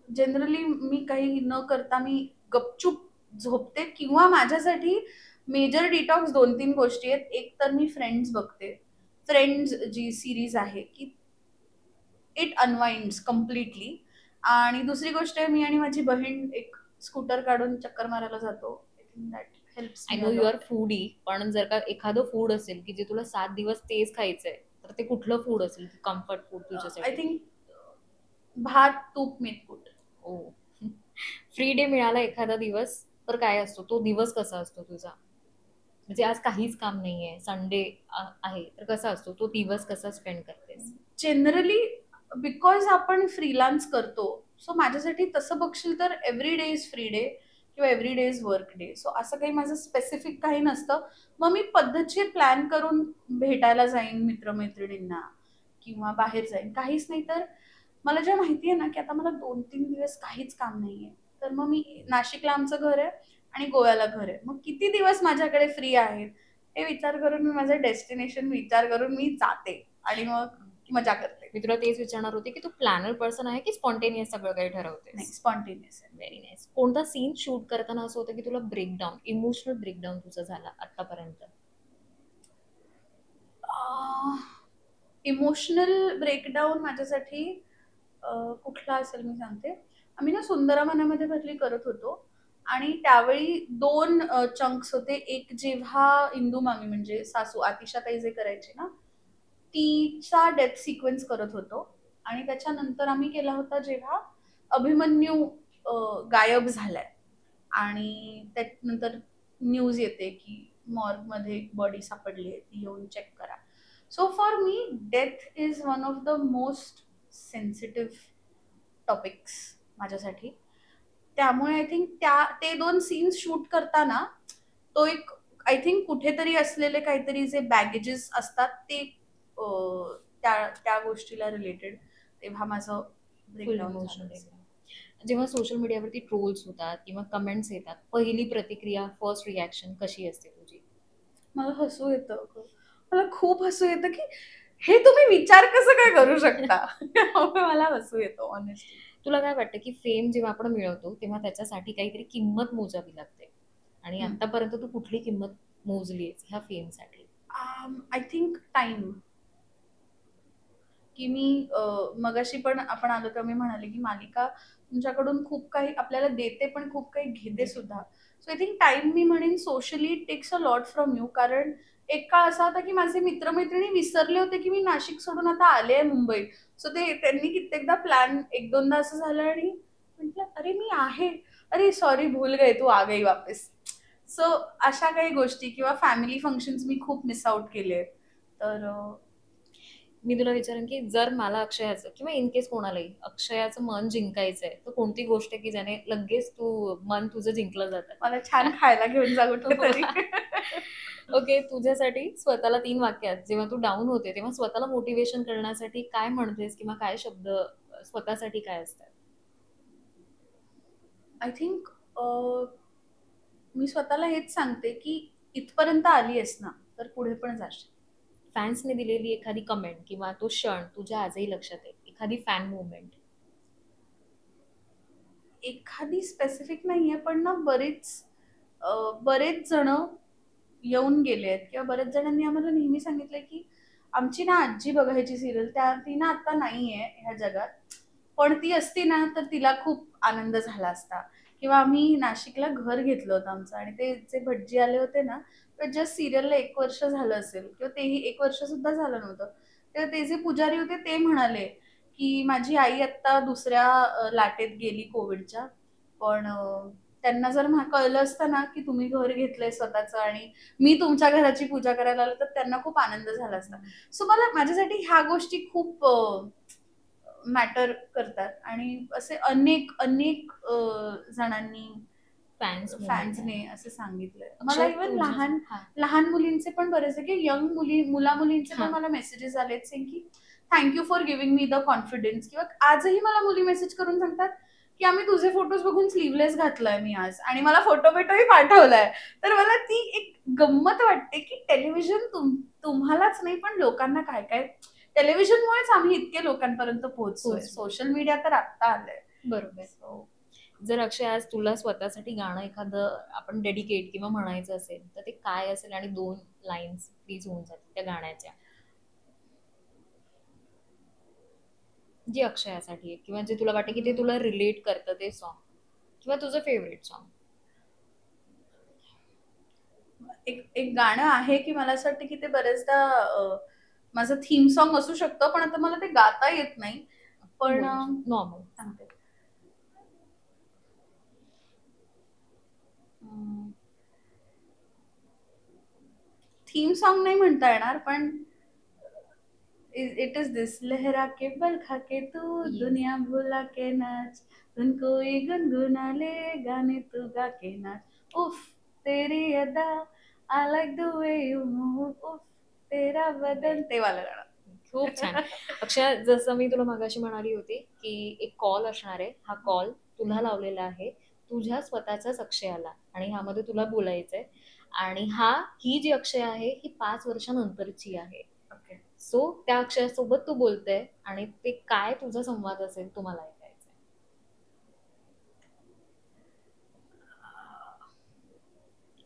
Speaker 1: जनरली मी काही न करता मी गपचूप झोपते, किंवा माझ्यासाठी मेजर डिटॉक्स 2-3 गोष्टी आहेत. एक तर मी फ्रेंड्स बघते. फ्रेंड्स जी सिरीज आहे की इट अनवाइंड्स कम्प्लिटली. आणि दुसरी गोष्ट आहे, मी आणि माझी बहीण एक स्कूटर काढून चक्कर मारायला जातो. I think that helps
Speaker 2: I
Speaker 1: me
Speaker 2: know
Speaker 1: a
Speaker 2: you are
Speaker 1: lot.
Speaker 2: Foodie, पण जर का एखादं फूड असेल की जे तुला 7 दिवस तेच खायचंय, तर ते कुठलं फूड असेल कम्फर्ट फूड
Speaker 1: आय
Speaker 2: तुझ्यासाठी?
Speaker 1: थिंक भात, तूप, मेथकूट.
Speaker 2: ओ. फ्री डे मिळाला एखादा दिवस तर काय असतो, तो दिवस कसा असतो तुझा? म्हणजे आज काहीच काम नाहीये, संडे आहे, तर कसा असतो तो दिवस, कसा स्पेंड करतेस?
Speaker 1: जनरली बिकॉज आपण फ्रीलान्स करतो, सो माझ्यासाठी तसं बघशील तर every day is free day किंवा every day is work day. So असं काही माझं स्पेसिफिक काही नसतं. मग मी पद्धतशीर प्लॅन करून भेटायला जाईन मित्रमैत्रिणींना किंवा बाहेर जाईन, काहीच नाही तर मला जेव्हा माहिती आहे ना की आता मला 2-3 दिवस काहीच काम नाहीये, तर मग मी नाशिकला आमचं घर आहे आणि गोव्याला घर आहे, मग किती दिवस माझ्याकडे फ्री आहेत हे विचार करून मी माझं डेस्टिनेशन विचार करून मी जाते आणि मग मजा करते.
Speaker 2: मी तुला तेच विचारणार होते की तू प्लॅनर पर्सन आहे की स्पॉन्टेनियस सगळं काही
Speaker 1: नाही,
Speaker 2: ठरवतेस?
Speaker 1: स्पॉन्टेनियस आहे.
Speaker 2: Very nice. कोणता सीन शूट करताना असं होतं की तुला ब्रेकडाऊन, इमोशनल ब्रेकडाऊन तुझं झाला आतापर्यंत?
Speaker 1: इमोशनल ब्रेकडाऊन माझ्यासाठी कुठला असेल मी सांगते. आम्ही ना सुंदरमनामध्ये भरली करत होतो आणि त्यावेळी 2 चंक्स होते. एक जेव्हा इंदू मामी म्हणजे सासू आतिशाताई जे करायची ना, तिचा डेथ सिक्वेन्स करत होतो आणि त्याच्यानंतर आम्ही केला होता जेव्हा अभिमन्यू गायब झालाय आणि त्यानंतर न्यूज येते की मॉर्गमध्ये बॉडी सापडली आहे, ती येऊन चेक करा. So for me death is one of the most sensitive topics माझ्यासाठी. त्यामुळे आय थिंक ते 2 सीन्स शूट करताना तो एक आय थिंक कुठेतरी असलेले काहीतरी जे बॅगेजेस असतात ते त्या त्या गोष्टीला रिलेटेड तेव्हा माझं
Speaker 2: फुल
Speaker 1: ब्रेकडाऊन
Speaker 2: इमोशनल
Speaker 1: झालं असेल.
Speaker 2: जेव्हा सोशल मीडियावरती ट्रोल्स होतात किंवा कमेंट्स येतात, पहिली प्रतिक्रिया, फर्स्ट रिॲक्शन कशी असते तुझी?
Speaker 1: मला हसू येतं अगं. मला खूप हसू येतं की हे तुम्ही विचार कसं काय करू शकता? त्यामुळे मला हसू येतं ऑनेस्टली.
Speaker 2: तुला काय वाटतं की फेम जेव्हा आपण मिळवतो तेव्हा त्याच्यासाठी काहीतरी किंमत मोजावी लागते, आणि आतापर्यंत तू कुठली किंमत मोजलीयस ह्या फेमसाठी?
Speaker 1: I think time. की मी मगाशी पण आपण आलो तेव्हा मी म्हणाले की मालिका तुमच्याकडून खूप काही आपल्याला देते पण खूप काही घेते सुद्धा. सो आय थिंक टाइम मी म्हणेन socially takes a lot from you. कारण एक काळ असा होता की माझे मित्रमैत्रिणी विसरले होते की मी नाशिक सोडून आता आले आहे मुंबईत. सो ते त्यांनी कित्येकदा प्लॅन 1-2दा असं झालं आणि म्हटलं अरे मी आहे, अरे सॉरी भूल गए तू आ गई वापस. सो अशा काही गोष्टी किंवा फॅमिली फंक्शन्स मी खूप मिस आउट केले. तर
Speaker 2: मी तुला विचारेन की जर मला अक्षयाचं किंवा इन केस कोणालाही अक्षयाचं मन जिंकायचंय, तर कोणती गोष्ट आहे की ज्याने लगेच तू मन तुझं जिंकलं जातं?
Speaker 1: मला छान खायला घेऊन जा कुठेतरी.
Speaker 2: ओके, तुझ्यासाठी स्वतःला 3 वाक्यात जेव्हा तू डाऊन होते तेव्हा स्वतःला मोटिवेशन करण्यासाठी काय म्हणतेस किंवा काय शब्द स्वतःसाठी काय असतात?
Speaker 1: आय थिंक मी स्वतःला हेच सांगते की इथपर्यंत आली आहेस ना, तर पुढे पण जाशील.
Speaker 2: फॅन्सने दिलेली एखादी कमेंट किंवा तो क्षण तुझ्या आजही लक्षात आहे, एखादी फॅन मुवमेंट?
Speaker 1: एखादी स्पेसिफिक नाहीये, पण ना बरेच जण येऊन गेले आहेत किंवा बऱ्याच जणांनी आम्हाला नेहमी सांगितलंय की आमची ना आजी बघायची सिरियल ती ना आता नाहीये ह्या जगात, पण ती असती ना तर तिला खूप आनंद झाला असता. किंवा आम्ही नाशिकला घर घेतलं होतं आमचं आणि ते जे भटजी आले होते ना, तर जस्ट सिरियलला 1 वर्ष झालं असेल किंवा तेही 1 वर्ष सुद्धा झालं नव्हतं. तेव्हा ते जे पुजारी होते ते म्हणाले की माझी आई आत्ता दुसऱ्या लाटेत गेली कोविडच्या, पण त्यांना जर कळलं असतं ना की तुम्ही घर घेतलंय स्वतःचं आणि मी तुमच्या घराची पूजा करायला आलो तर त्यांना खूप आनंद झाला असता. सो मला माझ्यासाठी ह्या गोष्टी खूप मॅटर करतात आणि असे अनेक अनेक जणांनी
Speaker 2: फॅन्स मुवमेंट
Speaker 1: फॅन्सने असं सांगितलंय मला.
Speaker 2: अक्षय
Speaker 1: इव्हन
Speaker 2: तुझ्या
Speaker 1: लहान
Speaker 2: हा
Speaker 1: लहान मुलींचे पण बरेच की यंग मुला मुलींचे
Speaker 2: हा
Speaker 1: पण मला मेसेजेस आलेत सेम की thank you for giving me the confidence. किंवा आजही मला मुली मेसेज करून सांगतात की आम्ही तुझे फोटोज बघून स्लीवलेस घातलाय मी आज आणि मला फोटोही पाठवलाय. तर मला ती एक गंमत वाटते की टेलिव्हिजन तुम्हालाच नाही पण लोकांना काय काय टेलिव्हिजनमुळेच आम्ही इतके लोकांपर्यंत पोहोचतोय.
Speaker 2: पोहोचलोय.
Speaker 1: सोशल मीडिया तर आत्ता आलंय.
Speaker 2: बरोबर.
Speaker 1: So,
Speaker 2: जर अक्षय आज तुला स्वतःसाठी गाणं एखादं आपण डेडिकेट किंवा म्हणायचं असेल तर ते काय असेल, आणि 2 लाईन्स प्लीज होऊन जातील त्या गाण्याच्या, जे अक्षयासाठी आहे किंवा जे तुला वाटतं की ते तुला रिलेट करतं ते सॉन्ग किंवा तुझं फेवरेट सॉन्ग?
Speaker 1: एक एक गाणं आहे की मला असं वाटतं की ते बरेचदा माझं थीम सॉन्ग असू शकतं, पण आता मला ते गाता येत नाही. पण
Speaker 2: नॉर्मल.
Speaker 1: सांगते. थीम सॉन्ग नाही म्हणता येणार, पण इट इज दिस, लहरा के बल खा के तू
Speaker 2: Yes.
Speaker 1: दुनिया भुला के नाच, धुन कोई गुनगुना ले गाने तू गा के नाच, उफ तेरी अदा, I like the way you move, उफ तेरा बदन, ते वाला गाणं.
Speaker 2: खूप छान. अक्षय, जसं मी तुला मगाशी म्हणाली होती की एक कॉल असणार आहे, हा कॉल तुला लावलेला आहे तुझ्या स्वतःच्याच अक्षयाला, आणि ह्यामध्ये तुला बोलायचंय. आणि ही जी अक्षय आहे ही 5 वर्षानंतरची आहे.
Speaker 1: ओके.
Speaker 2: सो त्या अक्षयासोबत तू बोलते, आणि ते काय तुझा संवाद असेल तुम्हाला ऐकायचंय.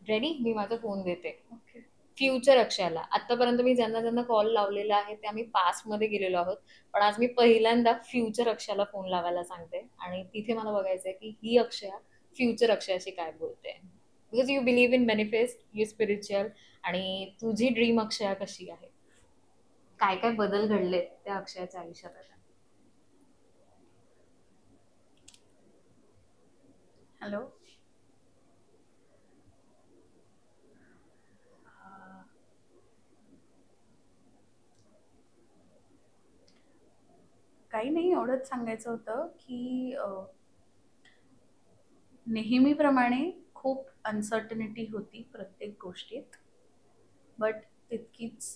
Speaker 2: रेडी? मी माझा फोन देते.
Speaker 1: ओके.
Speaker 2: फ्युचर अक्षयाला. आतापर्यंत मी ज्यांना ज्यांना कॉल लावलेला आहे ते आम्ही पास्ट मध्ये गेलेलो आहोत, पण आज मी पहिल्यांदा फ्युचर अक्षयाला फोन लावायला सांगते, आणि तिथे मला बघायचंय की ही अक्षया फ्युचर अक्षयाशी काय बोलते. Because you believe in benefit, you spiritual, आणि तुझी ड्रीम अक्षया कशी आहे, काय काय बदल घडलेत त्या अक्षयाच्या आयुष्यात आता.
Speaker 1: हॅलो. काही नाही, एवढंच सांगायचं होतं की नेहमीप्रमाणे खूप अनसर्टनिटी होती प्रत्येक गोष्टीत, बट तितकीच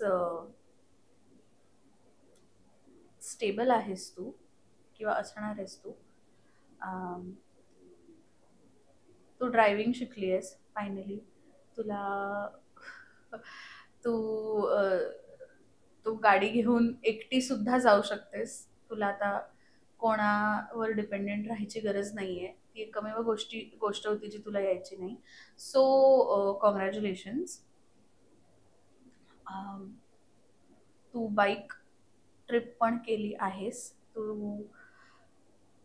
Speaker 1: स्टेबल आहेस तू, किंवा असणार आहेस तू. तू ड्रायव्हिंग शिकली आहेस फायनली. तुला तू तू गाडी घेऊन एकटी सुद्धा जाऊ शकतेस. तुला आता कोणावर डिपेंडेंट राहायची गरज नाहीये. ती एकमेव गोष्ट होती जी तुला यायची नाही. So congratulations. तू बाईक ट्रिप पण केली आहेस. तू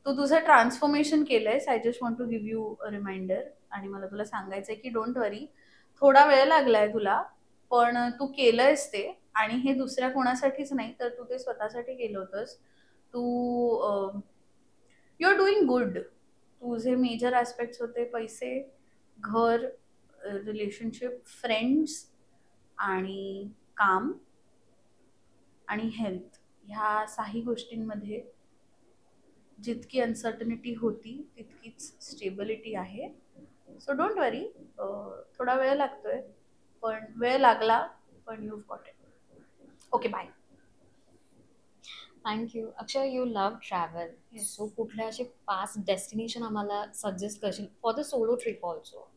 Speaker 1: तू तुझं ट्रान्सफॉर्मेशन केलंयस. I just want to give you a reminder. आणि मला तुला सांगायचंय की डोंट वरी, थोडा वेळ लागलाय तुला, पण तू केलंयस ते. आणि हे दुसऱ्या कोणासाठीच नाही, तर तू ते स्वतःसाठी केलं होतंस. तू यू आर डुईंग गुड. तुझे मेजर ॲस्पेक्ट्स होते पैसे, घर, रिलेशनशिप, फ्रेंड्स आणि काम आणि हेल्थ. ह्या 6 गोष्टींमध्ये जितकी अनसर्टनिटी होती तितकीच स्टेबिलिटी आहे. So don't worry. थोडा वेळ लागतोय, पण वेळ लागला पण you got it. Okay, bye.
Speaker 2: Thank you. Akshay, you love travel,
Speaker 1: Yes.
Speaker 2: So कुठल्या असे 5 डेस्टिनेशन आम्हाला सजेस्ट करशील for the solo trip also.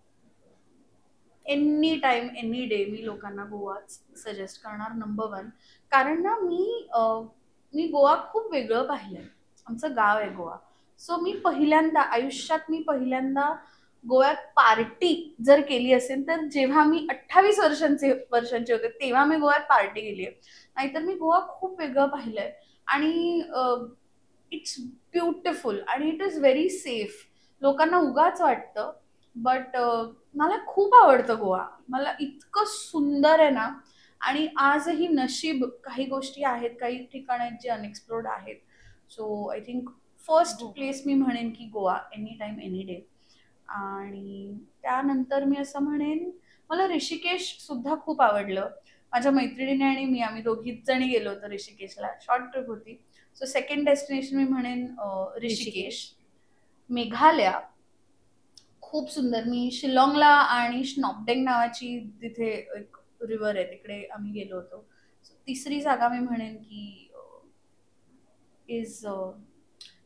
Speaker 1: Any time any day मी लोकांना गोवाच सजेस्ट करणार, नंबर 1. कारण ना मी गोवा खूप वेगळं पाहिलंय. आमचं गाव आहे गोवा. सो मी आयुष्यात पहिल्यांदा गोव्यात पार्टी जर केली असेल तर जेव्हा मी 28 वर्षांचे होते तेव्हा मी गोव्यात पार्टी केली आहे. नाहीतर मी गोवा खूप वेगळं पाहिलंय. आणि इट्स ब्युटिफुल आणि इट इज व्हेरी सेफ. लोकांना उगाच वाटतं, बट मला खूप आवडतं गोवा. मला इतकं सुंदर आहे ना. आणि आजही नशीब काही गोष्टी आहेत, काही ठिकाण आहेत जे अनएक्सप्लोर्ड आहेत. सो आय थिंक फर्स्ट
Speaker 2: हो.
Speaker 1: प्लेस मी म्हणेन की Goa, any time any day. आणि त्यानंतर मी असं म्हणेन, मला ऋषिकेश सुद्धा खूप आवडलं. माझ्या मैत्रिणीने आणि आम्ही दोघीच जणी गेलो होतो ऋषिकेशला. शॉर्ट ट्रिप होती. सो सेकंड डेस्टिनेशन मी म्हणेन ऋषिकेश. मेघालय खूप सुंदर. मी शिलाँगला आणि स्नॉपडेंग नावाची तिथे एक रिव्हर आहे, तिकडे आम्ही गेलो होतो. तिसरी जागा मी म्हणेन की इज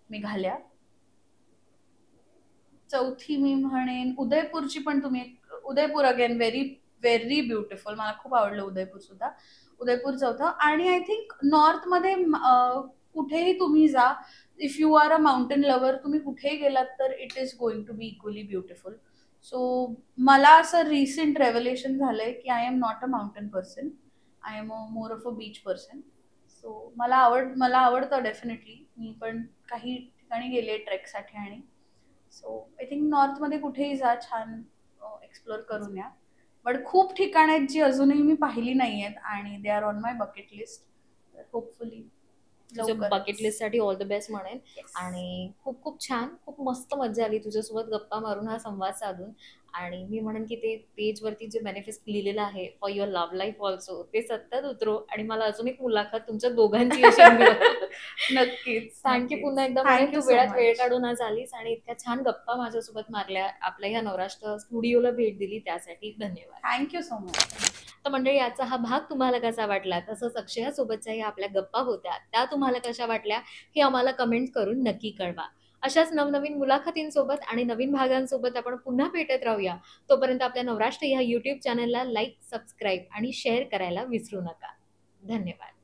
Speaker 1: मेघालय. चौथी मी म्हणेन उदयपूरची. पण Udaipur again very very beautiful. मला खूप आवडलं उदयपूर सुद्धा. उदयपूर चौथं. आणि आय थिंक नॉर्थमध्ये कुठेही तुम्ही जा, if you are a mountain lover, तुम्ही कुठेही गेलात तर it is going to be equally beautiful. So मला असं रिसेंट रेव्हलेशन झालंय की I am not a mountain person, I am more of a beach person. So मला आवडतं डेफिनेटली. मी पण काही ठिकाणी गेले ट्रेकसाठी. आणि सो आय थिंक नॉर्थमध्ये कुठेही जा, छान एक्सप्लोर करून या. बट खूप ठिकाणं आहेत जी अजूनही मी पाहिली नाही आहेत आणि they are on my bucket list. Hopefully
Speaker 2: तुझ्या बकेट लिस्ट साठी ऑल द बेस्ट म्हणेन.
Speaker 1: Yes.
Speaker 2: आणि खूप खूप छान, खूप मस्त मजा आली तुझ्यासोबत गप्पा मारून, हा संवाद साधून. आणि मी म्हणेन की ते पेजवरती जे बेनिफिट्स लिहिलेलं आहे for your love life also ते सत्यात उतरो आणि मला अजून एक मुलाखत तुमच्या दोघांची अशी मिळो.
Speaker 1: नक्कीच
Speaker 2: थँक्यू पुन्हा एकदा म्हणेन
Speaker 1: थँक्यू
Speaker 2: तू
Speaker 1: सो
Speaker 2: वेळात वेळ
Speaker 1: मच.
Speaker 2: काढून आज आलीस आणि इतक्या छान गप्पा माझ्यासोबत मारल्या, आपल्या या नवराष्ट्र स्टुडिओला भेट दिली त्यासाठी धन्यवाद.
Speaker 1: Thank you so much.
Speaker 2: तर मंडळी आजचा हा भाग तुम्हाला कसा वाटला, तसंच अक्षयासोबतच्या या आपल्या गप्पा होत्या त्या तुम्हाला कशा वाटल्या हे आम्हाला कमेंट करून नक्की कळवा. अशाच नवनवीन मुलाखतींसोबत आणि नवीन भागांसोबत आपण पुन्हा भेटत राहूया. तोपर्यंत आपल्या नवराष्ट्र ह्या युट्यूब चॅनलला लाईक, सबस्क्राईब आणि शेअर करायला विसरू नका. धन्यवाद.